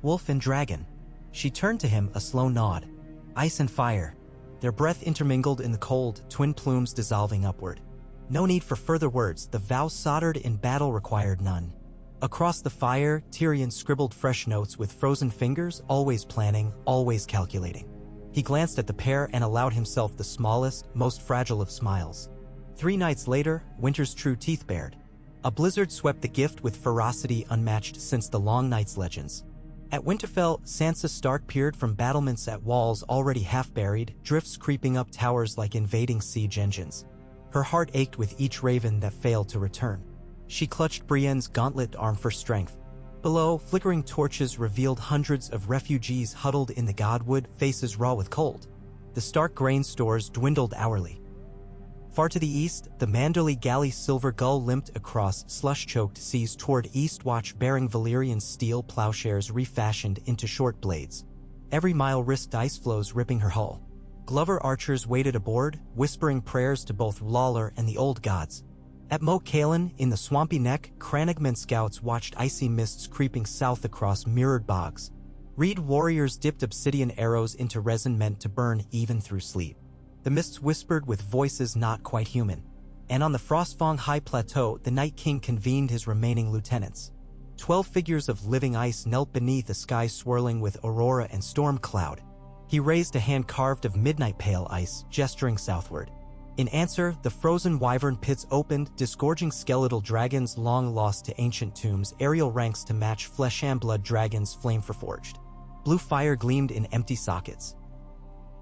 Wolf and dragon. She turned to him, a slow nod. Ice and fire. Their breath intermingled in the cold, twin plumes dissolving upward. No need for further words, the vow soldered in battle required none. Across the fire, Tyrion scribbled fresh notes with frozen fingers, always planning, always calculating. He glanced at the pair and allowed himself the smallest, most fragile of smiles. 3 nights later, winter's true teeth bared. A blizzard swept the gift with ferocity unmatched since the Long Night's legends. At Winterfell, Sansa Stark peered from battlements at walls already half-buried, drifts creeping up towers like invading siege engines. Her heart ached with each raven that failed to return. She clutched Brienne's gauntlet arm for strength. Below, flickering torches revealed hundreds of refugees huddled in the godwood, faces raw with cold. The Stark grain stores dwindled hourly. Far to the east, the Manderley galley Silver Gull limped across slush-choked seas toward Eastwatch, bearing Valyrian steel plowshares refashioned into short blades. Every mile risked ice floes ripping her hull. Glover archers waited aboard, whispering prayers to both Lawler and the old gods. At Moat Cailin, in the swampy neck, Crannogman scouts watched icy mists creeping south across mirrored bogs. Reed warriors dipped obsidian arrows into resin meant to burn even through sleet. The mists whispered with voices not quite human. And on the Frostfang High Plateau, the Night King convened his remaining lieutenants. 12 figures of living ice knelt beneath a sky swirling with aurora and storm cloud. He raised a hand carved of midnight pale ice, gesturing southward. In answer, the frozen wyvern pits opened, disgorging skeletal dragons long lost to ancient tombs, aerial ranks to match flesh and blood dragons flame forged. Blue fire gleamed in empty sockets.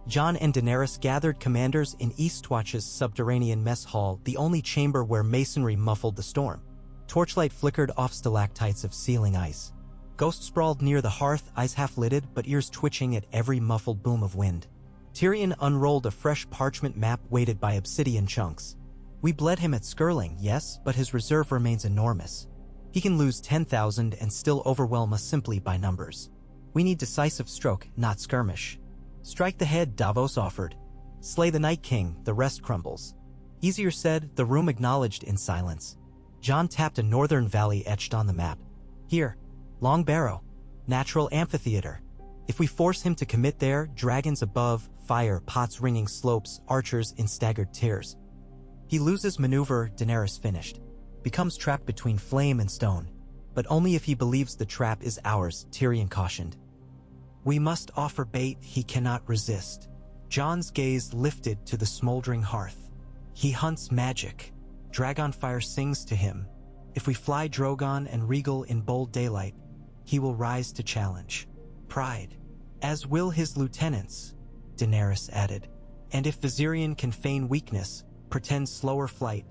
Jon and Daenerys gathered commanders in Eastwatch's subterranean mess hall, the only chamber where masonry muffled the storm. Torchlight flickered off stalactites of sealing ice. Ghosts sprawled near the hearth, eyes half-lidded but ears twitching at every muffled boom of wind. Tyrion unrolled a fresh parchment map weighted by obsidian chunks. We bled him at Skirling, yes, but his reserve remains enormous. He can lose 10,000 and still overwhelm us simply by numbers. We need decisive stroke, not skirmish. Strike the head, Davos offered. Slay the Night King, the rest crumbles. Easier said, the room acknowledged in silence. Jon tapped a northern valley etched on the map. Here, Long Barrow, natural amphitheater. If we force him to commit there, dragons above, fire, pots ringing slopes, archers in staggered tiers. He loses maneuver, Daenerys finished. Becomes trapped between flame and stone. But only if he believes the trap is ours, Tyrion cautioned. We must offer bait he cannot resist. Jon's gaze lifted to the smoldering hearth. He hunts magic. Dragonfire sings to him. If we fly Drogon and Regal in bold daylight, he will rise to challenge. Pride. As will his lieutenants, Daenerys added. And if Viserion can feign weakness, pretend slower flight,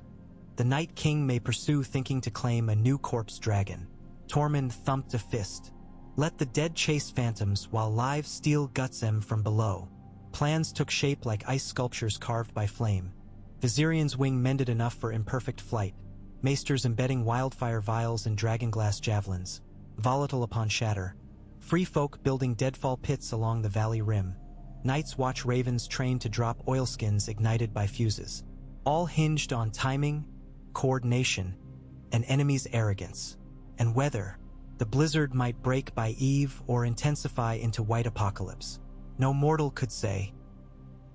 the Night King may pursue thinking to claim a new corpse dragon. Tormund thumped a fist. Let the dead chase phantoms while live steel guts them from below. Plans took shape like ice sculptures carved by flame. Viserion's wing mended enough for imperfect flight. Maesters embedding wildfire vials in dragonglass javelins. volatile upon shatter. Free folk building deadfall pits along the valley rim. Knights watch ravens trained to drop oilskins ignited by fuses. All hinged on timing, coordination, and enemies' arrogance. And whether the blizzard might break by eve or intensify into white apocalypse, no mortal could say.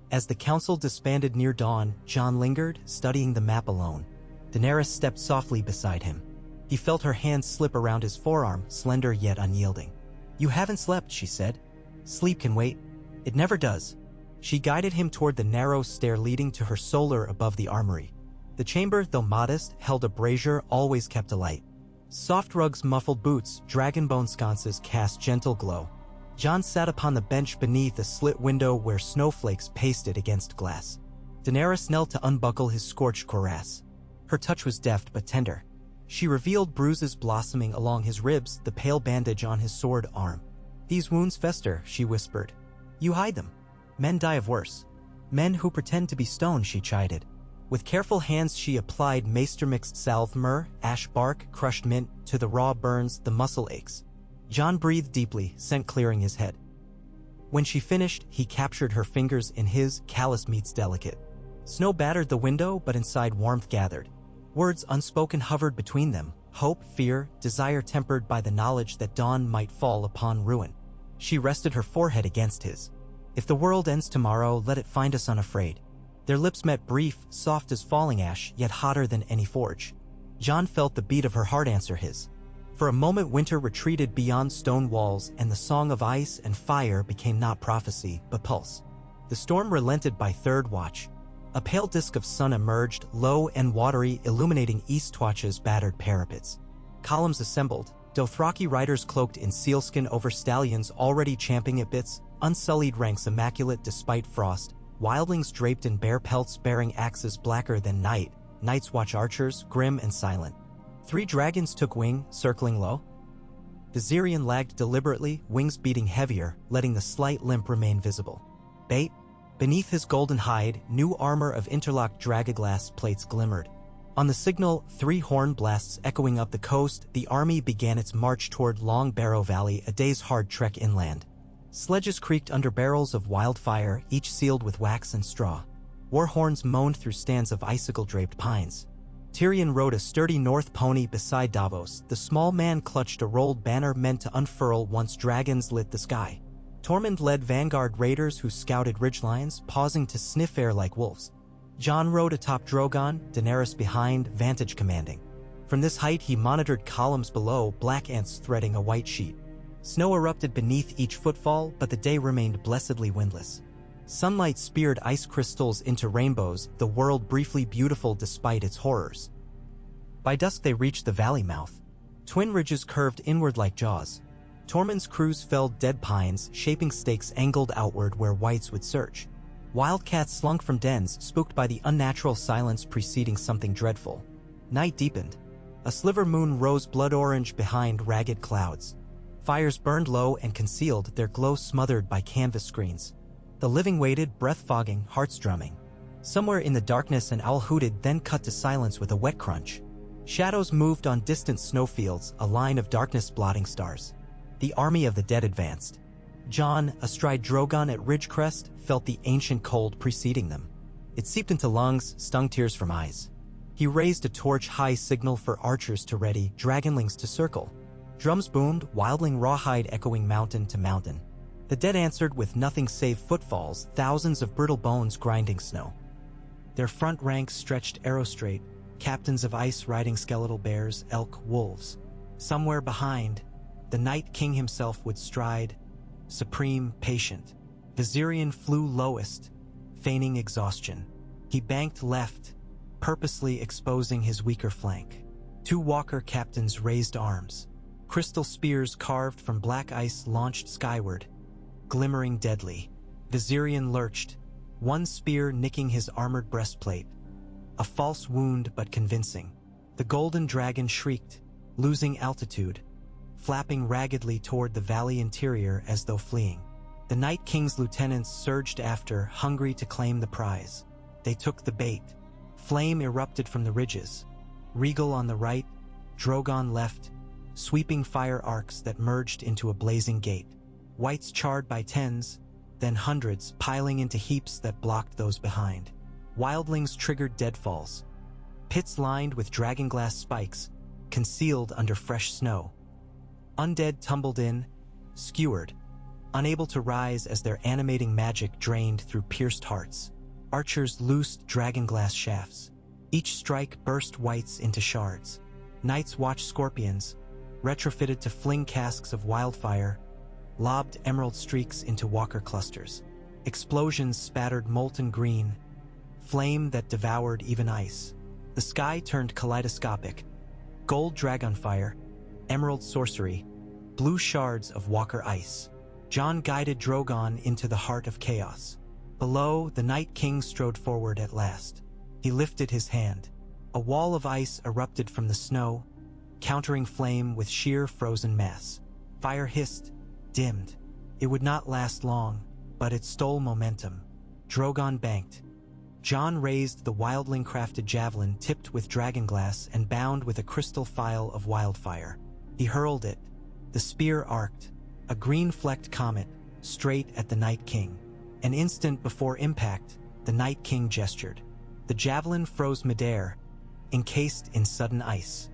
As the council disbanded near dawn, Jon lingered, studying the map alone. Daenerys stepped softly beside him. He felt her hand slip around his forearm, slender yet unyielding. "You haven't slept," she said. "Sleep can wait. It never does." She guided him toward the narrow stair leading to her solar above the armory. The chamber, though modest, held a brazier always kept alight. Soft rugs muffled boots, dragonbone sconces cast gentle glow. Jon sat upon the bench beneath a slit window where snowflakes pasted against glass. Daenerys knelt to unbuckle his scorched cuirass. Her touch was deft but tender. She revealed bruises blossoming along his ribs, the pale bandage on his sword arm. "These wounds fester," she whispered. "You hide them. Men die of worse. Men who pretend to be stone," she chided. With careful hands she applied maester-mixed salve, myrrh, ash bark, crushed mint, to the raw burns, the muscle aches. Jon breathed deeply, scent clearing his head. When she finished, he captured her fingers in his, callous meets delicate. Snow battered the window, but inside warmth gathered. Words unspoken hovered between them, hope, fear, desire tempered by the knowledge that dawn might fall upon ruin. She rested her forehead against his. "If the world ends tomorrow, let it find us unafraid." Their lips met, brief, soft as falling ash, yet hotter than any forge. Jon felt the beat of her heart answer his. For a moment winter retreated beyond stone walls, and the song of ice and fire became not prophecy, but pulse. The storm relented by third watch. A pale disk of sun emerged, low and watery, illuminating Eastwatch's battered parapets. Columns assembled, Dothraki riders cloaked in sealskin over stallions already champing at bits, unsullied ranks immaculate despite frost, wildlings draped in bare pelts bearing axes blacker than night, Night's Watch archers, grim and silent. 3 dragons took wing, circling low. Viserion lagged deliberately, wings beating heavier, letting the slight limp remain visible. Bait? Beneath his golden hide, new armor of interlocked dragoglass plates glimmered. On the signal, 3 horn blasts echoing up the coast, the army began its march toward Long Barrow Valley, a day's hard trek inland. Sledges creaked under barrels of wildfire, each sealed with wax and straw. War horns moaned through stands of icicle-draped pines. Tyrion rode a sturdy north pony beside Davos. The small man clutched a rolled banner meant to unfurl once dragons lit the sky. Tormund led vanguard raiders who scouted ridgelines, pausing to sniff air like wolves. Jon rode atop Drogon, Daenerys behind, vantage commanding. From this height he monitored columns below, black ants threading a white sheet. Snow erupted beneath each footfall, but the day remained blessedly windless. Sunlight speared ice crystals into rainbows, the world briefly beautiful despite its horrors. By dusk they reached the valley mouth. Twin ridges curved inward like jaws. Tormund's crews felled dead pines, shaping stakes angled outward where whites would search. Wildcats slunk from dens, spooked by the unnatural silence preceding something dreadful. Night deepened. A sliver moon rose blood orange behind ragged clouds. Fires burned low and concealed, their glow smothered by canvas screens. The living waited, breath-fogging, hearts drumming. Somewhere in the darkness an owl hooted, then cut to silence with a wet crunch. Shadows moved on distant snowfields, a line of darkness blotting stars. The army of the dead advanced. Jon, astride Drogon at Ridgecrest, felt the ancient cold preceding them. It seeped into lungs, stung tears from eyes. He raised a torch-high signal for archers to ready, dragonlings to circle. Drums boomed, wildling rawhide echoing mountain to mountain. The dead answered with nothing save footfalls, thousands of brittle bones grinding snow. Their front ranks stretched arrow-straight, captains of ice riding skeletal bears, elk, wolves. Somewhere behind, the Night King himself would stride, supreme, patient. Viserion flew lowest, feigning exhaustion. He banked left, purposely exposing his weaker flank. 2 walker captains raised arms. Crystal spears carved from black ice launched skyward, glimmering deadly. Viserion lurched, one spear nicking his armored breastplate. A false wound but convincing. The golden dragon shrieked, losing altitude, flapping raggedly toward the valley interior as though fleeing. The Night King's lieutenants surged after, hungry to claim the prize. They took the bait. Flame erupted from the ridges. Regal on the right, Drogon left, sweeping fire arcs that merged into a blazing gate. Whites charred by tens, then hundreds, piling into heaps that blocked those behind. Wildlings triggered deadfalls. Pits lined with dragonglass spikes, concealed under fresh snow. Undead tumbled in, skewered, unable to rise as their animating magic drained through pierced hearts. Archers loosed dragonglass shafts. Each strike burst whites into shards. Knights watched scorpions, retrofitted to fling casks of wildfire, lobbed emerald streaks into walker clusters. Explosions spattered molten green, flame that devoured even ice. The sky turned kaleidoscopic. Gold dragonfire, emerald sorcery, blue shards of walker ice. Jon guided Drogon into the heart of chaos. Below, the Night King strode forward at last. He lifted his hand. A wall of ice erupted from the snow, countering flame with sheer frozen mass. Fire hissed, dimmed. It would not last long, but it stole momentum. Drogon banked. Jon raised the wildling-crafted javelin tipped with dragonglass and bound with a crystal phial of wildfire. He hurled it. The spear arced, a green-flecked comet, straight at the Night King. An instant before impact, the Night King gestured. The javelin froze midair, encased in sudden ice.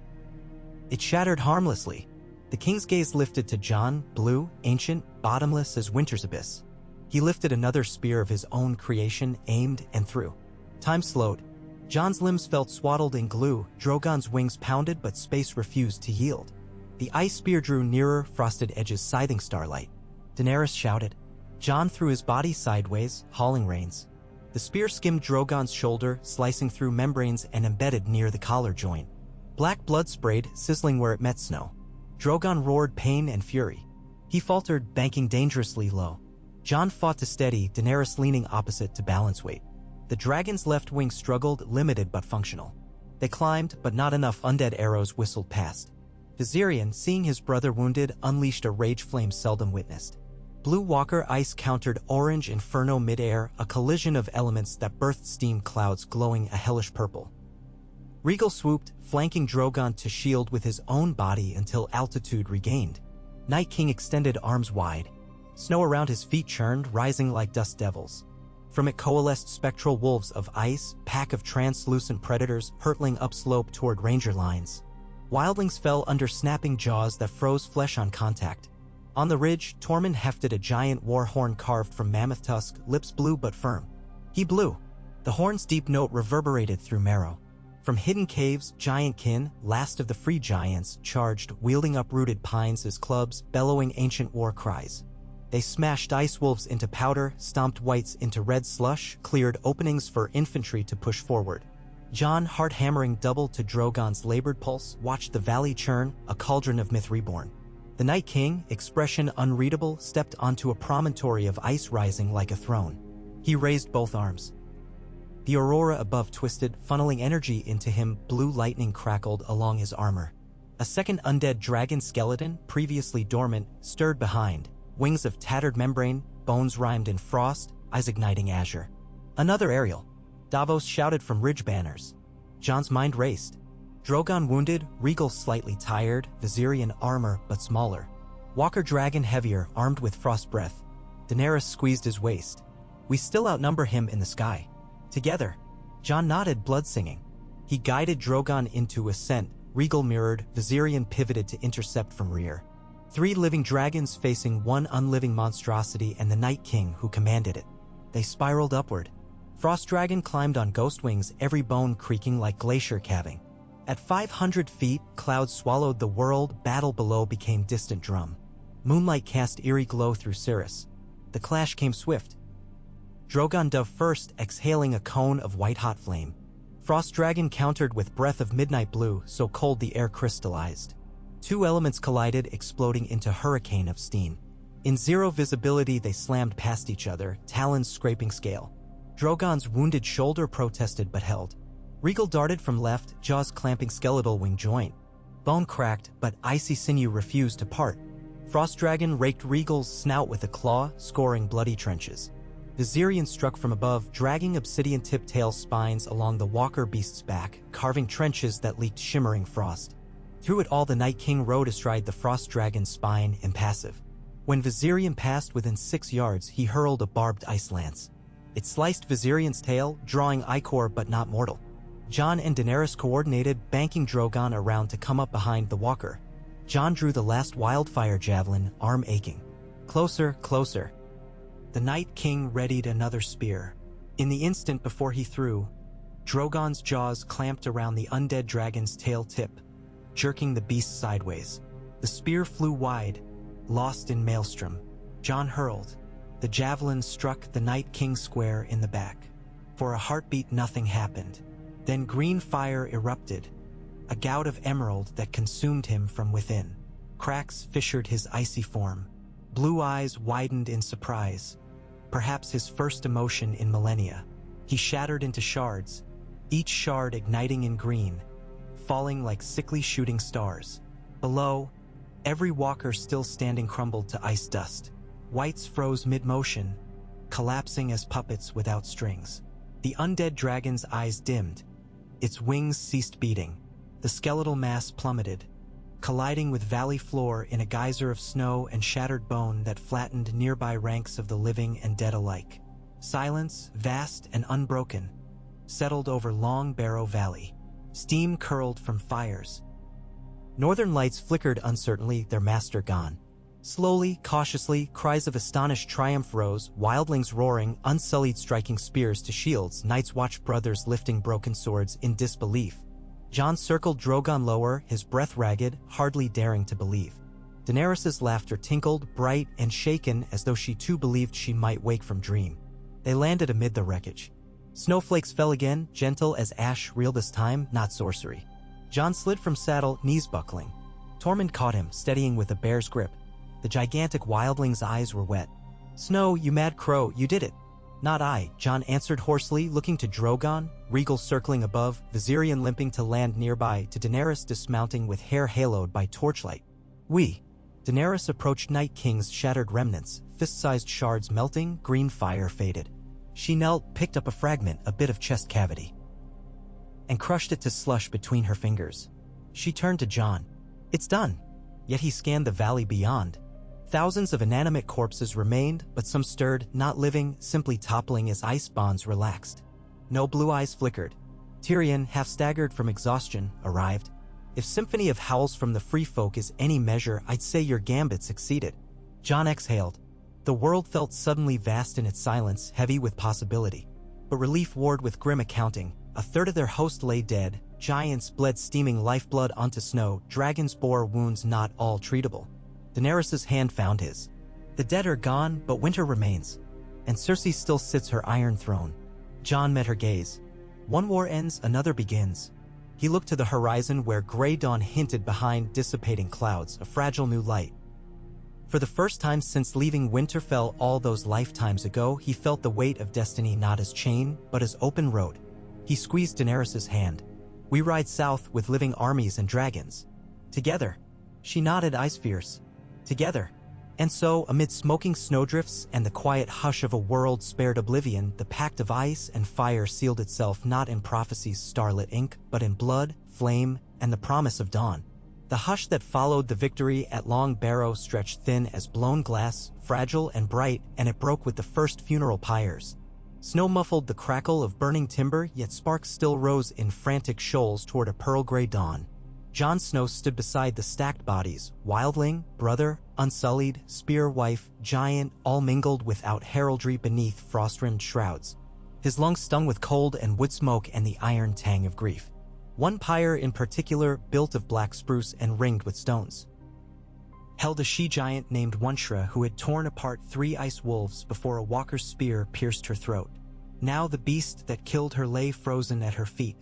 It shattered harmlessly. The king's gaze lifted to Jon, blue, ancient, bottomless as winter's abyss. He lifted another spear of his own creation, aimed and threw. Time slowed. Jon's limbs felt swaddled in glue, Drogon's wings pounded, but space refused to yield. The ice spear drew nearer, frosted edges scything starlight. Daenerys shouted. Jon threw his body sideways, hauling reins. The spear skimmed Drogon's shoulder, slicing through membranes and embedded near the collar joint. Black blood sprayed, sizzling where it met snow. Drogon roared pain and fury. He faltered, banking dangerously low. Jon fought to steady, Daenerys leaning opposite to balance weight. The dragon's left wing struggled, limited but functional. They climbed, but not enough undead arrows whistled past. Viserion, seeing his brother wounded, unleashed a rage flame seldom witnessed. Blue Walker ice countered orange inferno midair, a collision of elements that birthed steam clouds glowing a hellish purple. Rhaegal swooped, flanking Drogon to shield with his own body until altitude regained. Night King extended arms wide. Snow around his feet churned, rising like dust devils. From it coalesced spectral wolves of ice, pack of translucent predators hurtling upslope toward ranger lines. Wildlings fell under snapping jaws that froze flesh on contact. On the ridge, Tormund hefted a giant war horn carved from mammoth tusk, lips blue but firm. He blew. The horn's deep note reverberated through marrow. From hidden caves, giant kin, last of the free giants, charged, wielding uprooted pines as clubs, bellowing ancient war cries. They smashed ice wolves into powder, stomped whites into red slush, cleared openings for infantry to push forward. Jon, heart hammering double to Drogon's labored pulse, watched the valley churn, a cauldron of myth reborn. The Night King, expression unreadable, stepped onto a promontory of ice rising like a throne. He raised both arms. The aurora above twisted, funneling energy into him. Blue lightning crackled along his armor. A second undead dragon skeleton, previously dormant, stirred behind. Wings of tattered membrane, bones rimed in frost, eyes igniting azure. Another aerial. Davos shouted from ridge banners. Jon's mind raced. Drogon wounded, Rhaegal slightly tired, Viserion armor but smaller. Walker dragon heavier, armed with frost breath. Daenerys squeezed his waist. We still outnumber him in the sky. Together. Jon nodded, blood singing. He guided Drogon into ascent. Rhaegal mirrored, Viserion pivoted to intercept from rear. 3 living dragons facing one unliving monstrosity and the Night King who commanded it. They spiraled upward. Frost Dragon climbed on ghost wings, every bone creaking like glacier calving. At 500 feet, clouds swallowed the world, battle below became distant drum. Moonlight cast eerie glow through Cirrus. The clash came swift. Drogon dove first, exhaling a cone of white-hot flame. Frost Dragon countered with breath of midnight blue, so cold the air crystallized. 2 elements collided, exploding into hurricane of steam. In zero visibility, they slammed past each other, talons scraping scale. Drogon's wounded shoulder protested but held. Rhaegal darted from left, jaws clamping skeletal wing joint. Bone cracked, but icy sinew refused to part. Frost Dragon raked Rhaegal's snout with a claw, scoring bloody trenches. Viserion struck from above, dragging obsidian-tipped tail spines along the walker beast's back, carving trenches that leaked shimmering frost. Through it all the Night King rode astride the frost dragon's spine, impassive. When Viserion passed within 6 yards, he hurled a barbed ice lance. It sliced Viserion's tail, drawing ichor but not mortal. Jon and Daenerys coordinated, banking Drogon around to come up behind the walker. Jon drew the last wildfire javelin, arm aching. Closer, closer. The Night King readied another spear. In the instant before he threw, Drogon's jaws clamped around the undead dragon's tail tip, jerking the beast sideways. The spear flew wide, lost in maelstrom. Jon hurled. The javelin struck the Night King square in the back. For a heartbeat, nothing happened. Then green fire erupted, a gout of emerald that consumed him from within. Cracks fissured his icy form. Blue eyes widened in surprise, perhaps his first emotion in millennia. He shattered into shards, each shard igniting in green, falling like sickly shooting stars. Below, every walker still standing crumbled to ice dust. Whites froze mid-motion, collapsing as puppets without strings. The undead dragon's eyes dimmed. Its wings ceased beating. The skeletal mass plummeted, colliding with valley floor in a geyser of snow and shattered bone that flattened nearby ranks of the living and dead alike. Silence, vast and unbroken, settled over Long Barrow Valley. Steam curled from fires. Northern lights flickered uncertainly, their master gone. Slowly, cautiously, cries of astonished triumph rose, wildlings roaring, unsullied striking spears to shields, Night's Watch brothers lifting broken swords in disbelief. Jon circled Drogon lower, his breath ragged, hardly daring to believe. Daenerys' laughter tinkled, bright and shaken, as though she too believed she might wake from dream. They landed amid the wreckage. Snowflakes fell again, gentle as ash, real this time, not sorcery. Jon slid from saddle, knees buckling. Tormund caught him, steadying with a bear's grip. The gigantic wildling's eyes were wet. "Snow, you mad crow, you did it." "Not I," Jon answered hoarsely, looking to Drogon, Regal circling above, Viserion limping to land nearby, to Daenerys dismounting with hair haloed by torchlight. "We." Daenerys approached Night King's shattered remnants, fist-sized shards melting, green fire faded. She knelt, picked up a fragment, a bit of chest cavity, and crushed it to slush between her fingers. She turned to Jon. "It's done." Yet he scanned the valley beyond. Thousands of inanimate corpses remained, but some stirred, not living, simply toppling as ice bonds relaxed. No blue eyes flickered. Tyrion, half staggered from exhaustion, arrived. "If Symphony of Howls from the Free Folk is any measure, I'd say your gambit succeeded." Jon exhaled. The world felt suddenly vast in its silence, heavy with possibility. But relief warred with grim accounting. A third of their host lay dead, giants bled steaming lifeblood onto snow, dragons bore wounds not all treatable. Daenerys' hand found his. "The dead are gone, but winter remains. And Cersei still sits her iron throne." Jon met her gaze. "One war ends, another begins." He looked to the horizon where gray dawn hinted behind dissipating clouds, a fragile new light. For the first time since leaving Winterfell all those lifetimes ago, he felt the weight of destiny not as chain, but as open road. He squeezed Daenerys' hand. "We ride south with living armies and dragons. Together." She nodded, eyes fierce. "Together." And so, amid smoking snowdrifts and the quiet hush of a world spared oblivion, the pact of ice and fire sealed itself not in prophecy's starlit ink, but in blood, flame, and the promise of dawn. The hush that followed the victory at Long Barrow stretched thin as blown glass, fragile and bright, and it broke with the first funeral pyres. Snow muffled the crackle of burning timber, yet sparks still rose in frantic shoals toward a pearl-gray dawn. Jon Snow stood beside the stacked bodies, wildling, brother, unsullied, spear wife, giant, all mingled without heraldry beneath frost-rimmed shrouds. His lungs stung with cold and wood smoke and the iron tang of grief. One pyre in particular, built of black spruce and ringed with stones, held a she-giant named Onshra who had torn apart 3 ice wolves before a walker's spear pierced her throat. Now the beast that killed her lay frozen at her feet,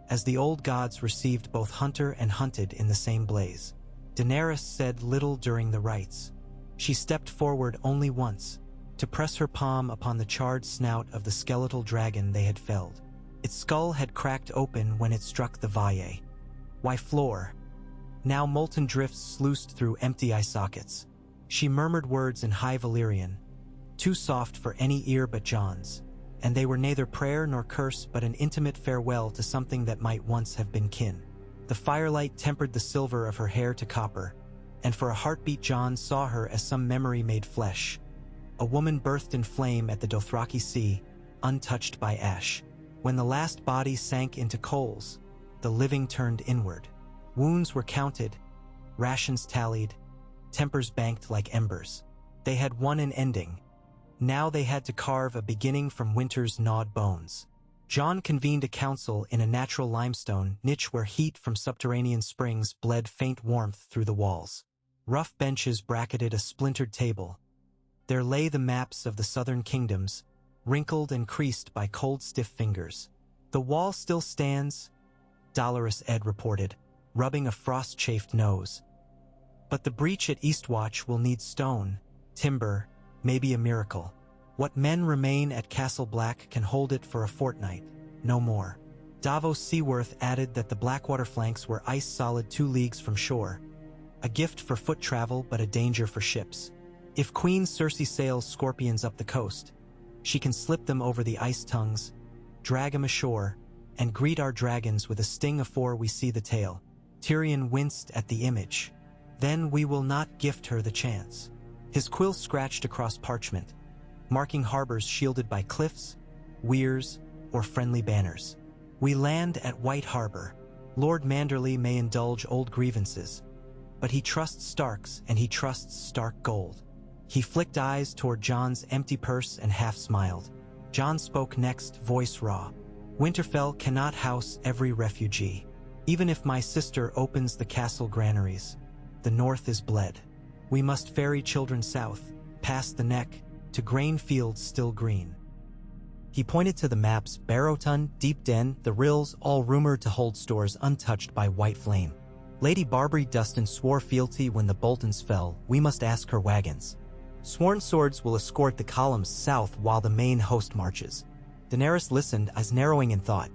as the old gods received both hunter and hunted in the same blaze. Daenerys said little during the rites. She stepped forward only once, to press her palm upon the charred snout of the skeletal dragon they had felled. Its skull had cracked open when it struck the Valle. Why floor? Now molten drifts sluiced through empty eye sockets. She murmured words in High Valyrian, too soft for any ear but Jon's, and they were neither prayer nor curse but an intimate farewell to something that might once have been kin. The firelight tempered the silver of her hair to copper, and for a heartbeat Jon saw her as some memory made flesh. A woman birthed in flame at the Dothraki Sea, untouched by ash. When the last body sank into coals, the living turned inward. Wounds were counted, rations tallied, tempers banked like embers. They had won an ending. Now they had to carve a beginning from winter's gnawed bones. Jon convened a council in a natural limestone niche where heat from subterranean springs bled faint warmth through the walls. Rough benches bracketed a splintered table. There lay the maps of the southern kingdoms, wrinkled and creased by cold, stiff fingers. "The wall still stands," Dolorous Ed reported, rubbing a frost-chafed nose. "But the breach at Eastwatch will need stone, timber, maybe a miracle. What men remain at Castle Black can hold it for a fortnight, no more." Davos Seaworth added that the Blackwater flanks were ice-solid 2 leagues from shore, a gift for foot travel but a danger for ships. If Queen Cersei sails scorpions up the coast, she can slip them over the ice tongues, drag 'em ashore, and greet our dragons with a sting afore we see the tail. Tyrion winced at the image. "Then we will not gift her the chance." His quill scratched across parchment, marking harbors shielded by cliffs, weirs, or friendly banners. "We land at White Harbor. Lord Manderley may indulge old grievances, but he trusts Starks and he trusts Stark gold." He flicked eyes toward Jon's empty purse and half-smiled. Jon spoke next, voice raw. "Winterfell cannot house every refugee. Even if my sister opens the castle granaries, the north is bled. We must ferry children south, past the neck, to grain fields still green." He pointed to the maps, Barrowton, Deep Den, the Rills, all rumored to hold stores untouched by white flame. "Lady Barbary Dustin swore fealty when the Boltons fell. We must ask her wagons. Sworn swords will escort the columns south while the main host marches." Daenerys listened, eyes narrowing in thought.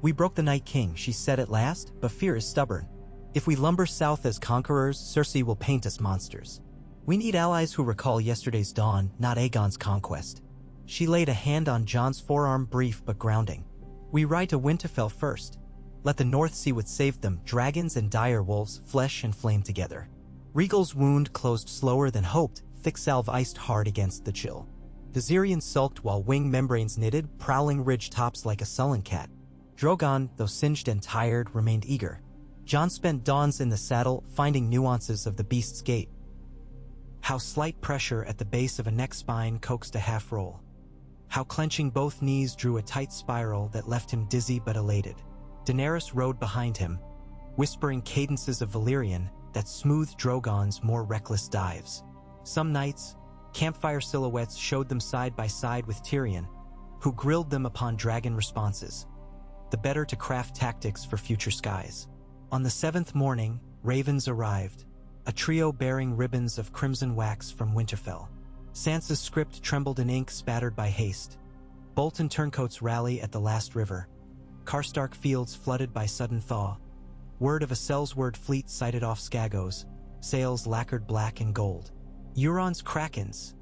"We broke the Night King," she said at last, "but fear is stubborn. If we lumber south as conquerors, Cersei will paint us monsters. We need allies who recall yesterday's dawn, not Aegon's conquest." She laid a hand on Jon's forearm, brief but grounding. "We ride to Winterfell first. Let the North see what saved them, dragons and dire wolves, flesh and flame together." Rhaegal's wound closed slower than hoped, thick salve iced hard against the chill. The Zirian sulked while wing membranes knitted, prowling ridge tops like a sullen cat. Drogon, though singed and tired, remained eager. Jon spent dawns in the saddle, finding nuances of the beast's gait. How slight pressure at the base of a neck spine coaxed a half-roll. How clenching both knees drew a tight spiral that left him dizzy but elated. Daenerys rode behind him, whispering cadences of Valyrian that smoothed Drogon's more reckless dives. Some nights, campfire silhouettes showed them side by side with Tyrion, who grilled them upon dragon responses, the better to craft tactics for future skies. On the 7th morning, ravens arrived, a trio bearing ribbons of crimson wax from Winterfell. Sansa's script trembled in ink spattered by haste. Bolton turncoats rally at the last river. Karstark fields flooded by sudden thaw. Word of a Sellsword fleet sighted off Skagos, sails lacquered black and gold. "Euron's krakens,"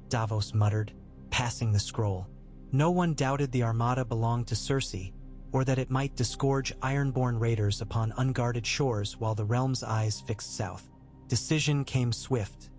Davos muttered, passing the scroll. No one doubted the armada belonged to Cersei, or that it might disgorge ironborn raiders upon unguarded shores while the realm's eyes fixed south. Decision came swift.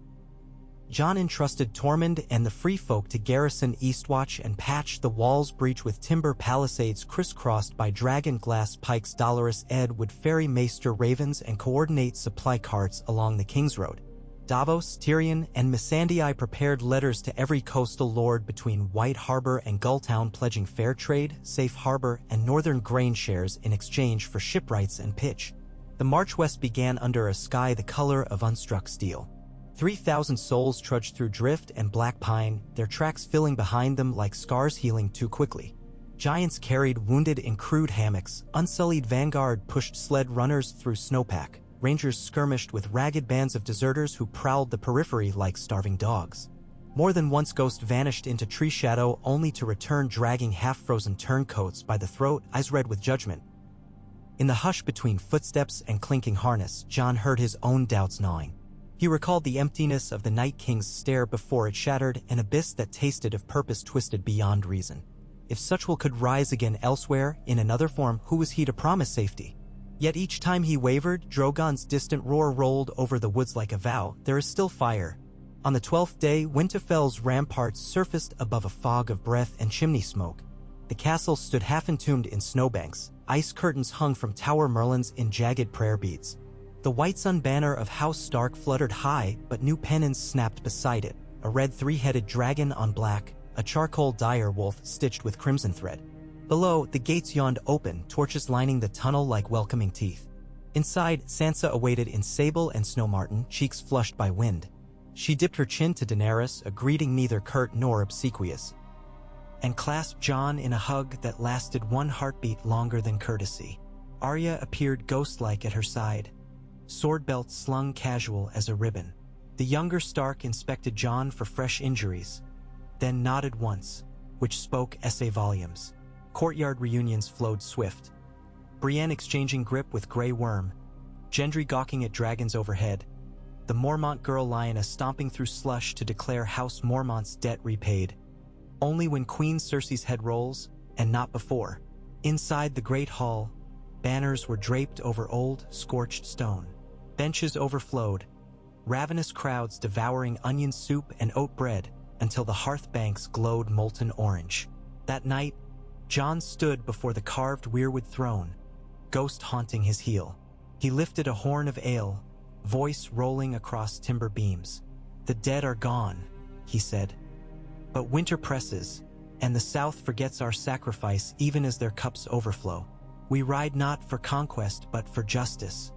Jon entrusted Tormund and the Free Folk to garrison Eastwatch and patch the wall's breach with timber palisades crisscrossed by dragon glass pikes. Dolorous Ed would ferry Maester ravens and coordinate supply carts along the King's Road. Davos, Tyrion, and Missandei prepared letters to every coastal lord between White Harbor and Gulltown pledging fair trade, safe harbor, and northern grain shares in exchange for shipwrights and pitch. The march west began under a sky the color of unstruck steel. 3,000 souls trudged through drift and black pine, their tracks filling behind them like scars healing too quickly. Giants carried wounded in crude hammocks, unsullied vanguard pushed sled runners through snowpack. Rangers skirmished with ragged bands of deserters who prowled the periphery like starving dogs. More than once Ghost vanished into tree shadow only to return dragging half-frozen turncoats by the throat, eyes red with judgment. In the hush between footsteps and clinking harness, Jon heard his own doubts gnawing. He recalled the emptiness of the Night King's stare before it shattered, an abyss that tasted of purpose twisted beyond reason. If Suchwell could rise again elsewhere, in another form, who was he to promise safety? Yet each time he wavered, Drogon's distant roar rolled over the woods like a vow. There is still fire. On the 12th day, Winterfell's ramparts surfaced above a fog of breath and chimney smoke. The castle stood half-entombed in snowbanks. Ice curtains hung from tower merlons in jagged prayer beads. The white sun banner of House Stark fluttered high, but new pennons snapped beside it. A red three-headed dragon on black, a charcoal dire wolf stitched with crimson thread. Below, the gates yawned open, torches lining the tunnel like welcoming teeth. Inside, Sansa awaited in sable and snow marten, cheeks flushed by wind. She dipped her chin to Daenerys, a greeting neither curt nor obsequious, and clasped Jon in a hug that lasted one heartbeat longer than courtesy. Arya appeared ghost-like at her side, sword belt slung casual as a ribbon. The younger Stark inspected Jon for fresh injuries, then nodded once, which spoke essay volumes. Courtyard reunions flowed swift. Brienne exchanging grip with Grey Worm, Gendry gawking at dragons overhead, the Mormont girl lioness stomping through slush to declare House Mormont's debt repaid. Only when Queen Cersei's head rolls, and not before. Inside the Great Hall, banners were draped over old, scorched stone. Benches overflowed, ravenous crowds devouring onion soup and oat bread until the hearth banks glowed molten orange. That night, Jon stood before the carved weirwood throne, ghost haunting his heel. He lifted a horn of ale, voice rolling across timber beams. "The dead are gone," he said. "But winter presses, and the South forgets our sacrifice even as their cups overflow. We ride not for conquest but for justice.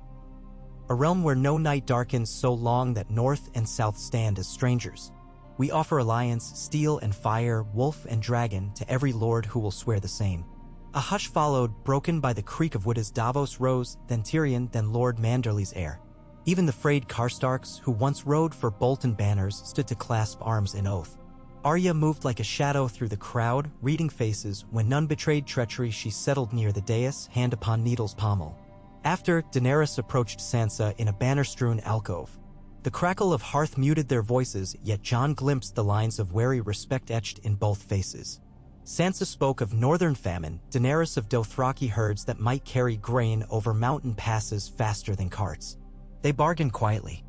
A realm where no night darkens so long that North and South stand as strangers. We offer alliance, steel and fire, wolf and dragon, to every lord who will swear the same." A hush followed, broken by the creak of wood as Davos rose, then Tyrion, then Lord Manderly's heir. Even the frayed Karstarks, who once rode for Bolton banners, stood to clasp arms in oath. Arya moved like a shadow through the crowd, reading faces. When none betrayed treachery, she settled near the dais, hand upon needle's pommel. After, Daenerys approached Sansa in a banner-strewn alcove. The crackle of hearth muted their voices, yet Jon glimpsed the lines of wary respect etched in both faces. Sansa spoke of northern famine, Daenerys of Dothraki herds that might carry grain over mountain passes faster than carts. They bargained quietly.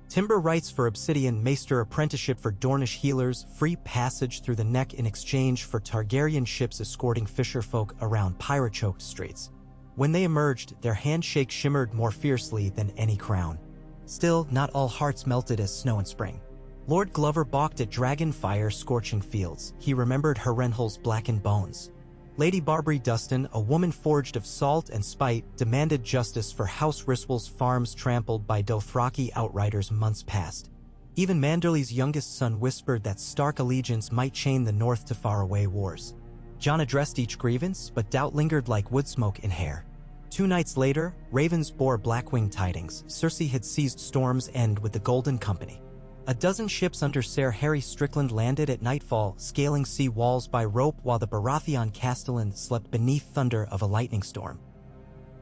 Timber rights for Obsidian Maester, apprenticeship for Dornish healers, free passage through the neck in exchange for Targaryen ships escorting fisherfolk around pirate-choked straits. When they emerged, their handshake shimmered more fiercely than any crown. Still, not all hearts melted as snow in spring. Lord Glover balked at dragon fire scorching fields. He remembered Harrenhal's blackened bones. Lady Barbary Dustin, a woman forged of salt and spite, demanded justice for House Ryswell's farms trampled by Dothraki outriders months past. Even Manderly's youngest son whispered that Stark allegiance might chain the North to faraway wars. Jon addressed each grievance, but doubt lingered like wood smoke in hair. 2 nights later, ravens bore Blackwing tidings. Cersei had seized Storm's End with the Golden Company. A dozen ships under Ser Harry Strickland landed at nightfall, scaling sea walls by rope while the Baratheon Castellan slept beneath thunder of a lightning storm.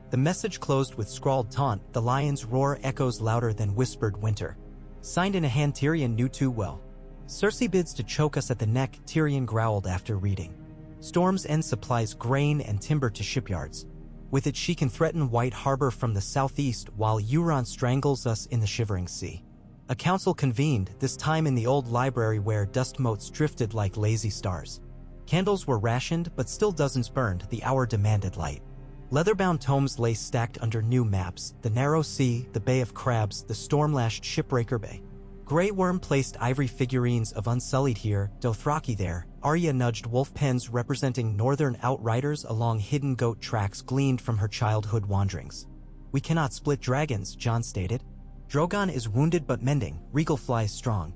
The message closed with scrawled taunt, "The lion's roar echoes louder than whispered winter." Signed in a hand Tyrion knew too well. "Cersei bids to choke us at the neck," Tyrion growled after reading. "Storm's End supplies grain and timber to shipyards. With it she can threaten White Harbor from the southeast while Euron strangles us in the Shivering Sea." A council convened, this time in the old library where dust motes drifted like lazy stars. Candles were rationed, but still dozens burned. The hour demanded light. Leather-bound tomes lay stacked under new maps: the Narrow Sea, the Bay of Crabs, the storm-lashed Shipbreaker Bay. Grey Worm placed ivory figurines of Unsullied here, Dothraki there. Arya nudged wolf pens representing northern outriders along hidden goat tracks gleaned from her childhood wanderings. "We cannot split dragons," Jon stated. "Drogon is wounded but mending, Regal flies strong.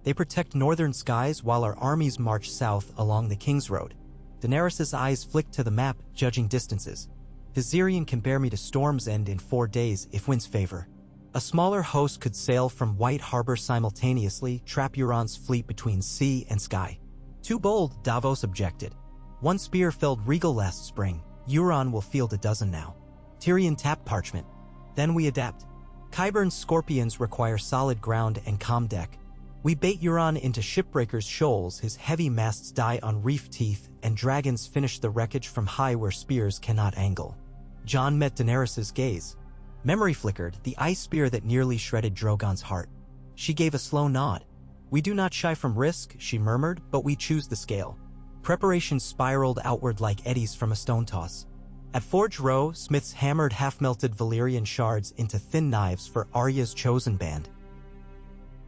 They protect northern skies while our armies march south along the King's Road." Daenerys' eyes flicked to the map, judging distances. "Viserion can bear me to Storm's End in 4 days if winds favor. A smaller host could sail from White Harbor simultaneously, trap Euron's fleet between sea and sky." "Too bold," Davos objected. "One spear felled Regal last spring. Euron will field a dozen now." Tyrion tapped parchment. "Then we adapt. Qyburn's scorpions require solid ground and calm deck. We bait Euron into Shipbreaker's shoals, his heavy masts die on reef teeth, and dragons finish the wreckage from high where spears cannot angle." Jon met Daenerys's gaze. Memory flickered, the ice spear that nearly shredded Drogon's heart. She gave a slow nod. "We do not shy from risk," she murmured, "but we choose the scale." Preparations spiraled outward like eddies from a stone toss. At Forge Row, smiths hammered half-melted Valyrian shards into thin knives for Arya's chosen band.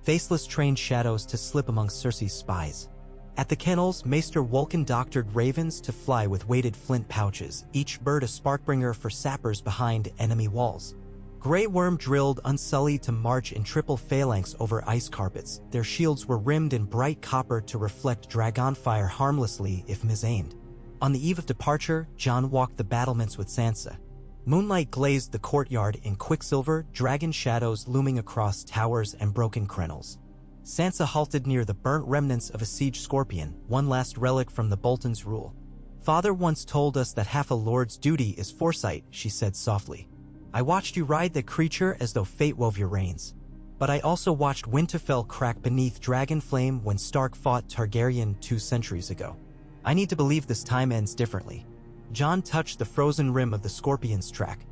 Faceless trained shadows to slip among Cersei's spies. At the kennels, Maester Wolkan doctored ravens to fly with weighted flint pouches, each bird a sparkbringer for sappers behind enemy walls. Grey Worm drilled unsullied to march in triple phalanx over ice carpets. Their shields were rimmed in bright copper to reflect dragonfire harmlessly if misaimed. On the eve of departure, Jon walked the battlements with Sansa. Moonlight glazed the courtyard in quicksilver, dragon shadows looming across towers and broken crenels. Sansa halted near the burnt remnants of a siege scorpion, one last relic from the Bolton's rule. "Father once told us that half a lord's duty is foresight," she said softly. "I watched you ride that creature as though fate wove your reins. But I also watched Winterfell crack beneath dragon flame when Stark fought Targaryen 2 centuries ago. I need to believe this time ends differently." Jon touched the frozen rim of the scorpion's track.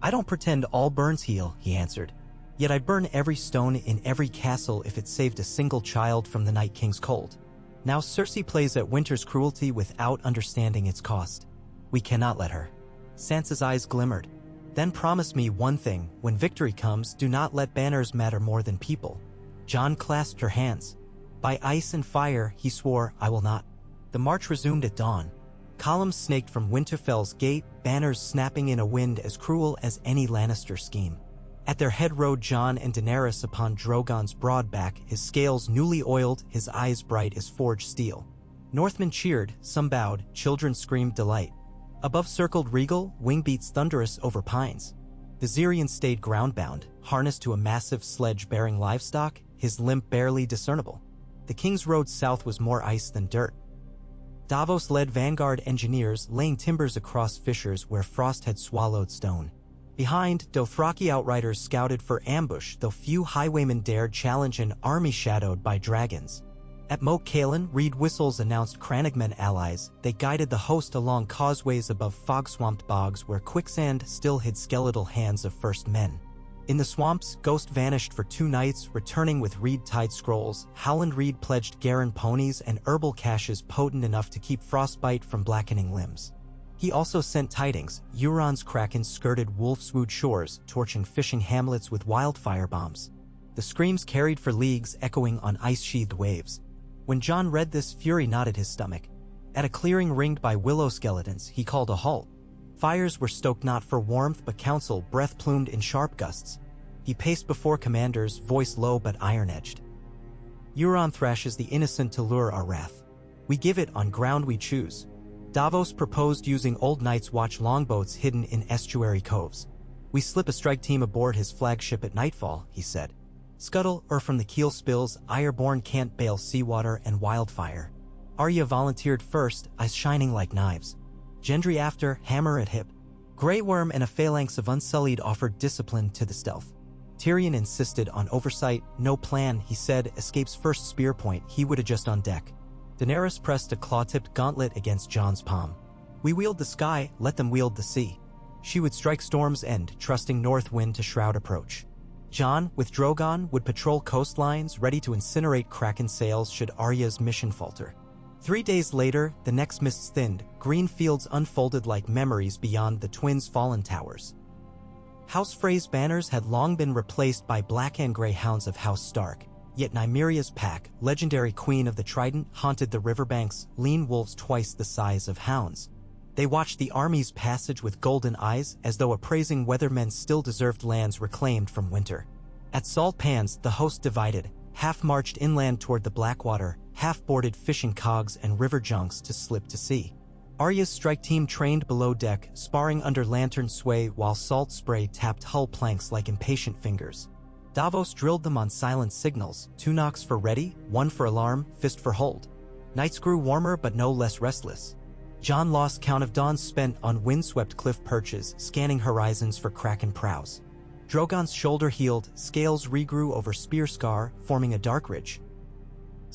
"I don't pretend all burns heal," he answered. "Yet I'd burn every stone in every castle if it saved a single child from the Night King's cold. Now Cersei plays at winter's cruelty without understanding its cost. We cannot let her." Sansa's eyes glimmered. "Then promise me one thing, when victory comes, do not let banners matter more than people." Jon clasped her hands. "By ice and fire," he swore, "I will not." The march resumed at dawn. Columns snaked from Winterfell's gate, banners snapping in a wind as cruel as any Lannister scheme. At their head rode Jon and Daenerys upon Drogon's broad back, his scales newly oiled, his eyes bright as forged steel. Northmen cheered, some bowed, children screamed delight. Above circled Regal, wingbeats thunderous over pines. The Zirian stayed groundbound, harnessed to a massive sledge bearing livestock, his limp barely discernible. The king's road south was more ice than dirt. Davos led vanguard engineers, laying timbers across fissures where frost had swallowed stone. Behind, Dothraki outriders scouted for ambush, though few highwaymen dared challenge an army shadowed by dragons. At Moat Cailin, reed whistles announced Crannogmen allies. They guided the host along causeways above fog-swamped bogs where quicksand still hid skeletal hands of first men. In the swamps, Ghost vanished for 2 nights, returning with reed-tied scrolls. Howland Reed pledged Garen ponies and herbal caches potent enough to keep frostbite from blackening limbs. He also sent tidings. Euron's kraken skirted Wolfswood shores, torching fishing hamlets with wildfire bombs. The screams carried for leagues, echoing on ice-sheathed waves. When Jon read this, fury knotted his stomach. At a clearing ringed by willow skeletons, he called a halt. Fires were stoked not for warmth but counsel, breath plumed in sharp gusts. He paced before commanders, voice low but iron-edged. "Euron thrashes the innocent to lure our wrath. We give it on ground we choose." Davos proposed using old Night's Watch longboats hidden in estuary coves. "We slip a strike team aboard his flagship at nightfall," he said. "Scuttle, or from the keel spills, Ironborn can't bail seawater and wildfire." Arya volunteered first, eyes shining like knives. Gendry after, hammer at hip. Grey Worm and a phalanx of Unsullied offered discipline to the stealth. Tyrion insisted on oversight. "No plan," he said, "escapes first spear point, he would adjust on deck." Daenerys pressed a claw-tipped gauntlet against Jon's palm. "We wield the sky, let them wield the sea." She would strike storm's end, trusting north wind to shroud approach. Jon, with Drogon, would patrol coastlines, ready to incinerate kraken sails should Arya's mission falter. 3 days later, the next mists thinned, green fields unfolded like memories beyond the twins' fallen towers. House Frey's banners had long been replaced by black and gray hounds of House Stark, yet Nymeria's pack, legendary queen of the Trident, haunted the riverbanks, lean wolves twice the size of hounds. They watched the army's passage with golden eyes, as though appraising whether men still deserved lands reclaimed from winter. At Salt Pans, the host divided, half marched inland toward the Blackwater, half boarded fishing cogs and river junks to slip to sea. Arya's strike team trained below deck, sparring under lantern sway while salt spray tapped hull planks like impatient fingers. Davos drilled them on silent signals, 2 knocks for ready, 1 for alarm, fist for hold. Nights grew warmer but no less restless. Jon lost count of dawns spent on windswept cliff perches, scanning horizons for kraken prows. Drogon's shoulder healed, scales regrew over spear scar, forming a dark ridge.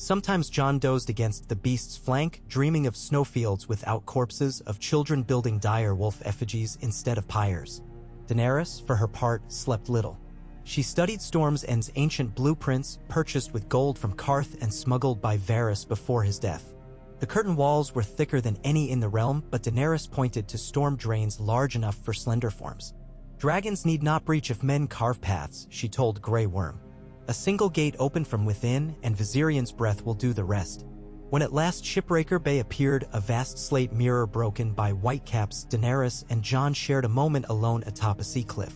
Sometimes Jon dozed against the beast's flank, dreaming of snowfields without corpses, of children building dire wolf effigies instead of pyres. Daenerys, for her part, slept little. She studied Storm's End's ancient blueprints, purchased with gold from Karth and smuggled by Varys before his death. The curtain walls were thicker than any in the realm, but Daenerys pointed to storm drains large enough for slender forms. Dragons need not breach if men carve paths, she told Grey Worm. A single gate opened from within, and Viserion's breath will do the rest. When at last Shipbreaker Bay appeared, a vast slate mirror broken by whitecaps, Daenerys and Jon shared a moment alone atop a sea cliff.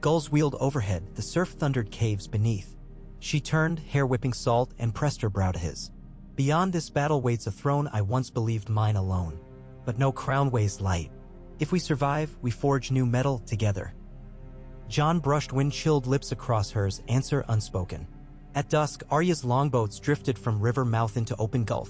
Gulls wheeled overhead, the surf thundered caves beneath. She turned, hair whipping salt, and pressed her brow to his. Beyond this battle waits a throne I once believed mine alone. But no crown weighs light. If we survive, we forge new metal together. Jon brushed wind-chilled lips across hers, answer unspoken. At dusk, Arya's longboats drifted from river mouth into open gulf.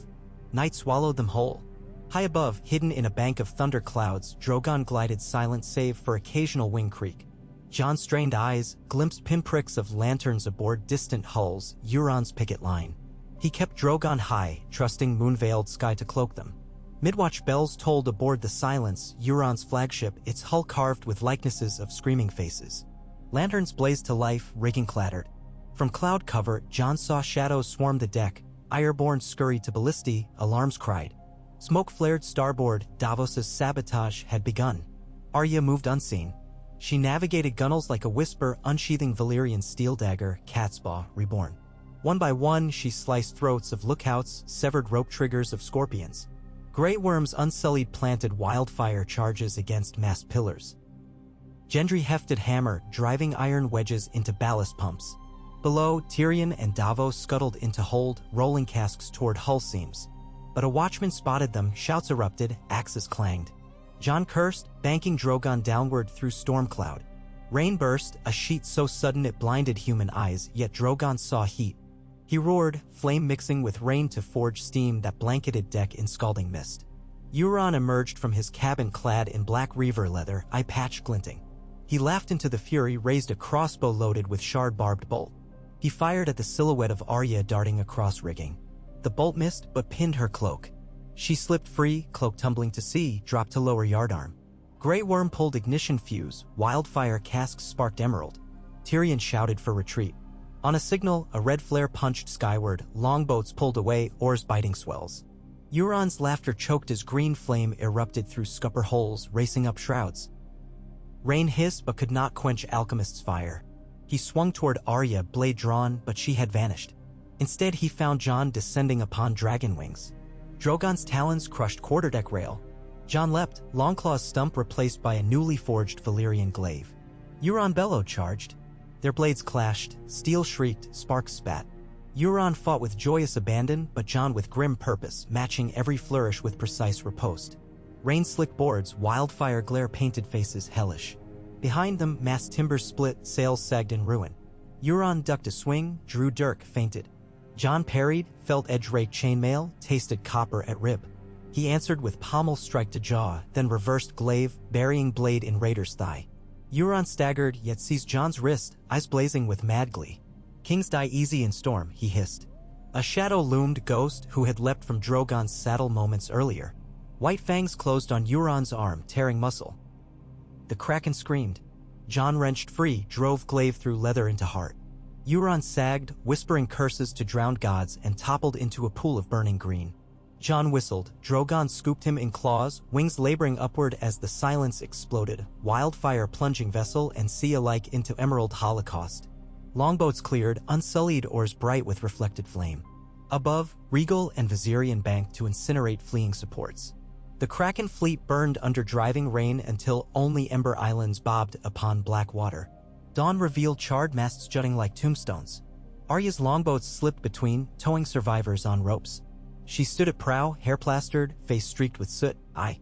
Night swallowed them whole. High above, hidden in a bank of thunder clouds, Drogon glided silent save for occasional wing creak. Jon's strained eyes glimpsed pinpricks of lanterns aboard distant hulls, Euron's picket line. He kept Drogon high, trusting moon-veiled sky to cloak them. Midwatch bells tolled aboard the Silence, Euron's flagship, its hull carved with likenesses of screaming faces. Lanterns blazed to life, rigging clattered. From cloud cover, Jon saw shadows swarm the deck. Ironborn scurried to ballistae, alarms cried. Smoke flared starboard, Davos's sabotage had begun. Arya moved unseen. She navigated gunnels like a whisper, unsheathing Valyrian steel dagger, Catspaw, reborn. One by one, she sliced throats of lookouts, severed rope triggers of scorpions. Grey Worms unsullied planted wildfire charges against mast pillars. Gendry hefted hammer, driving iron wedges into ballast pumps. Below, Tyrion and Davos scuttled into hold, rolling casks toward hull seams. But a watchman spotted them, shouts erupted, axes clanged. Jon cursed, banking Drogon downward through storm cloud. Rain burst, a sheet so sudden it blinded human eyes, yet Drogon saw heat. He roared, flame mixing with rain to forge steam that blanketed deck in scalding mist. Euron emerged from his cabin clad in black reaver leather, eye patch glinting. He laughed into the fury, raised a crossbow loaded with shard-barbed bolt. He fired at the silhouette of Arya darting across rigging. The bolt missed, but pinned her cloak. She slipped free, cloak tumbling to sea, dropped to lower yardarm. Grey Worm pulled ignition fuse, wildfire casks sparked emerald. Tyrion shouted for retreat. On a signal, a red flare punched skyward, longboats pulled away, oars biting swells. Euron's laughter choked as green flame erupted through scupper holes, racing up shrouds. Rain hissed but could not quench Alchemist's fire. He swung toward Arya, blade drawn, but she had vanished. Instead, he found Jon descending upon dragon wings. Drogon's talons crushed quarterdeck rail. Jon leapt, Longclaw's stump replaced by a newly forged Valyrian glaive. Euron bellowed charged. Their blades clashed, steel shrieked, sparks spat. Euron fought with joyous abandon, but Jon with grim purpose, matching every flourish with precise riposte. Rain-slick boards, wildfire glare painted faces hellish. Behind them, mast timbers split, sails sagged in ruin. Euron ducked a swing, drew dirk, feinted. Jon parried, felt edge-raked chainmail, tasted copper at rib. He answered with pommel strike to jaw, then reversed glaive, burying blade in Raider's thigh. Euron staggered, yet seized Jon's wrist, eyes blazing with mad glee. Kings die easy in storm, he hissed. A shadow loomed, ghost, who had leapt from Drogon's saddle moments earlier. White fangs closed on Euron's arm, tearing muscle. The kraken screamed. Jon wrenched free, drove glaive through leather into heart. Euron sagged, whispering curses to drowned gods, and toppled into a pool of burning green. Jon whistled. Drogon scooped him in claws, wings laboring upward as the silence exploded, wildfire plunging vessel and sea alike into emerald holocaust. Longboats cleared, unsullied oars bright with reflected flame. Above, Regal and Viserion banked to incinerate fleeing supports. The Kraken fleet burned under driving rain until only ember islands bobbed upon black water. Dawn revealed charred masts jutting like tombstones. Arya's longboats slipped between, towing survivors on ropes. She stood at prow, hair plastered, face streaked with soot, eyes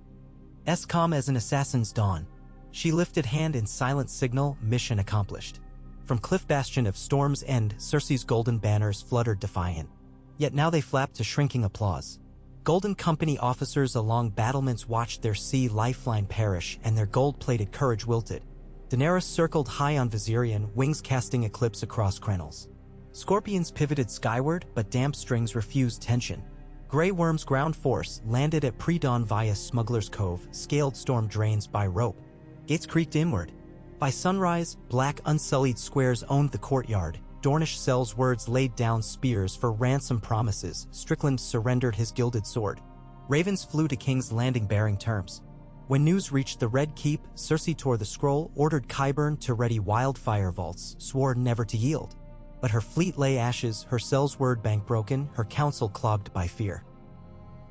calm as an assassin's dawn. She lifted hand in silent signal, mission accomplished. From cliff bastion of Storm's End, Cersei's golden banners fluttered defiant. Yet now they flapped to shrinking applause. Golden Company officers along battlements watched their sea lifeline perish and their gold-plated courage wilted. Daenerys circled high on Viserion, wings casting eclipse across crenels. Scorpions pivoted skyward, but damp strings refused tension. Grey Worm's ground force landed at pre-dawn via Smuggler's Cove, scaled storm drains by rope. Gates creaked inward. By sunrise, black unsullied squares owned the courtyard. Dornish cells' words laid down spears for ransom promises. Strickland surrendered his gilded sword. Ravens flew to King's Landing bearing terms. When news reached the Red Keep, Cersei tore the scroll, ordered Qyburn to ready wildfire vaults, swore never to yield. But her fleet lay ashes, her cell's word bank broken, her council clogged by fear.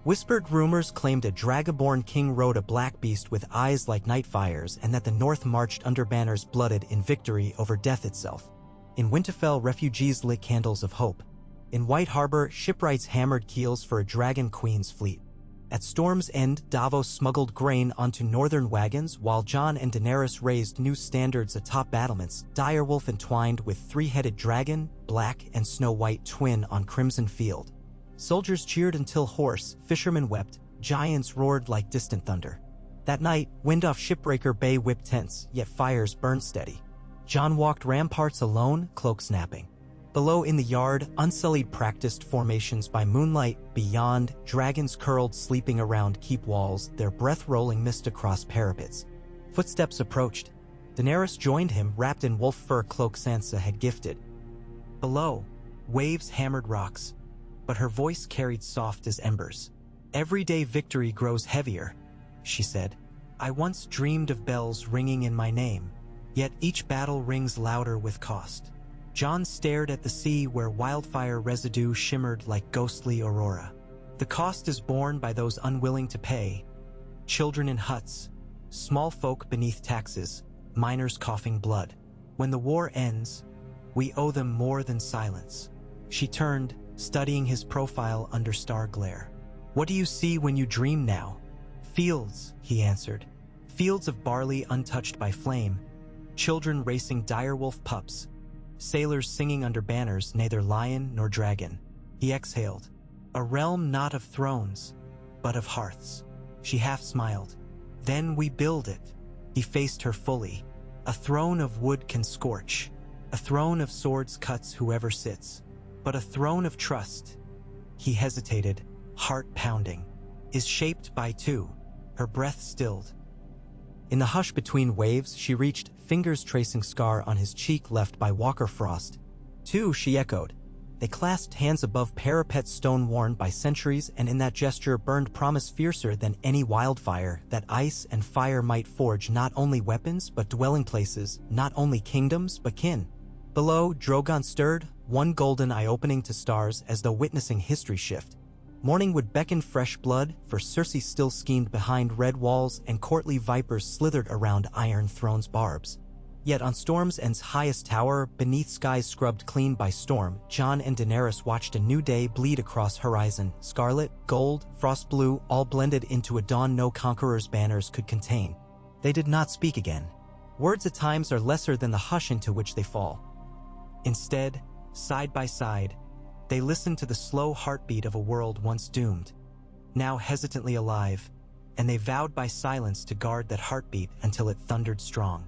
Whispered rumors claimed a dragonborn king rode a black beast with eyes like night fires, and that the North marched under banners blooded in victory over death itself. In Winterfell, refugees lit candles of hope. In White Harbor, shipwrights hammered keels for a dragon queen's fleet. At Storm's End, Davos smuggled grain onto northern wagons, while Jon and Daenerys raised new standards atop battlements. Direwolf entwined with three-headed dragon, black and Snow White twin on crimson field. Soldiers cheered until hoarse, fishermen wept, giants roared like distant thunder. That night, wind off Shipbreaker Bay whipped tents, yet fires burned steady. Jon walked ramparts alone, cloak snapping. Below in the yard, unsullied practiced formations by moonlight. Beyond, dragons curled sleeping around keep walls, their breath rolling mist across parapets. Footsteps approached. Daenerys joined him, wrapped in wolf fur cloak Sansa had gifted. Below, waves hammered rocks, but her voice carried soft as embers. "Everyday victory grows heavier," she said. "I once dreamed of bells ringing in my name, yet each battle rings louder with cost." Jon stared at the sea where wildfire residue shimmered like ghostly aurora. The cost is borne by those unwilling to pay. Children in huts, small folk beneath taxes, miners coughing blood. When the war ends, we owe them more than silence. She turned, studying his profile under star glare. "What do you see when you dream now?" "Fields," he answered. "Fields of barley untouched by flame. Children racing direwolf pups. Sailors singing under banners, neither lion nor dragon." He exhaled. "A realm not of thrones, but of hearths." She half smiled. "Then we build it." He faced her fully. "A throne of wood can scorch. A throne of swords cuts whoever sits. But a throne of trust," he hesitated, heart pounding, "is shaped by two." Her breath stilled. In the hush between waves, she reached, fingers tracing scar on his cheek left by Walker Frost. "Two," she echoed. They clasped hands above parapet stone worn by centuries, and in that gesture burned promise fiercer than any wildfire, that ice and fire might forge not only weapons but dwelling places, not only kingdoms but kin. Below, Drogon stirred, one golden eye opening to stars as though witnessing history shift. Morning would beckon fresh blood, for Cersei still schemed behind red walls and courtly vipers slithered around Iron Throne's barbs. Yet on Storm's End's highest tower, beneath skies scrubbed clean by storm, Jon and Daenerys watched a new day bleed across horizon. Scarlet, gold, frost blue, all blended into a dawn no conqueror's banners could contain. They did not speak again. Words at times are lesser than the hush into which they fall. Instead, side by side, they listened to the slow heartbeat of a world once doomed, now hesitantly alive, and they vowed by silence to guard that heartbeat until it thundered strong.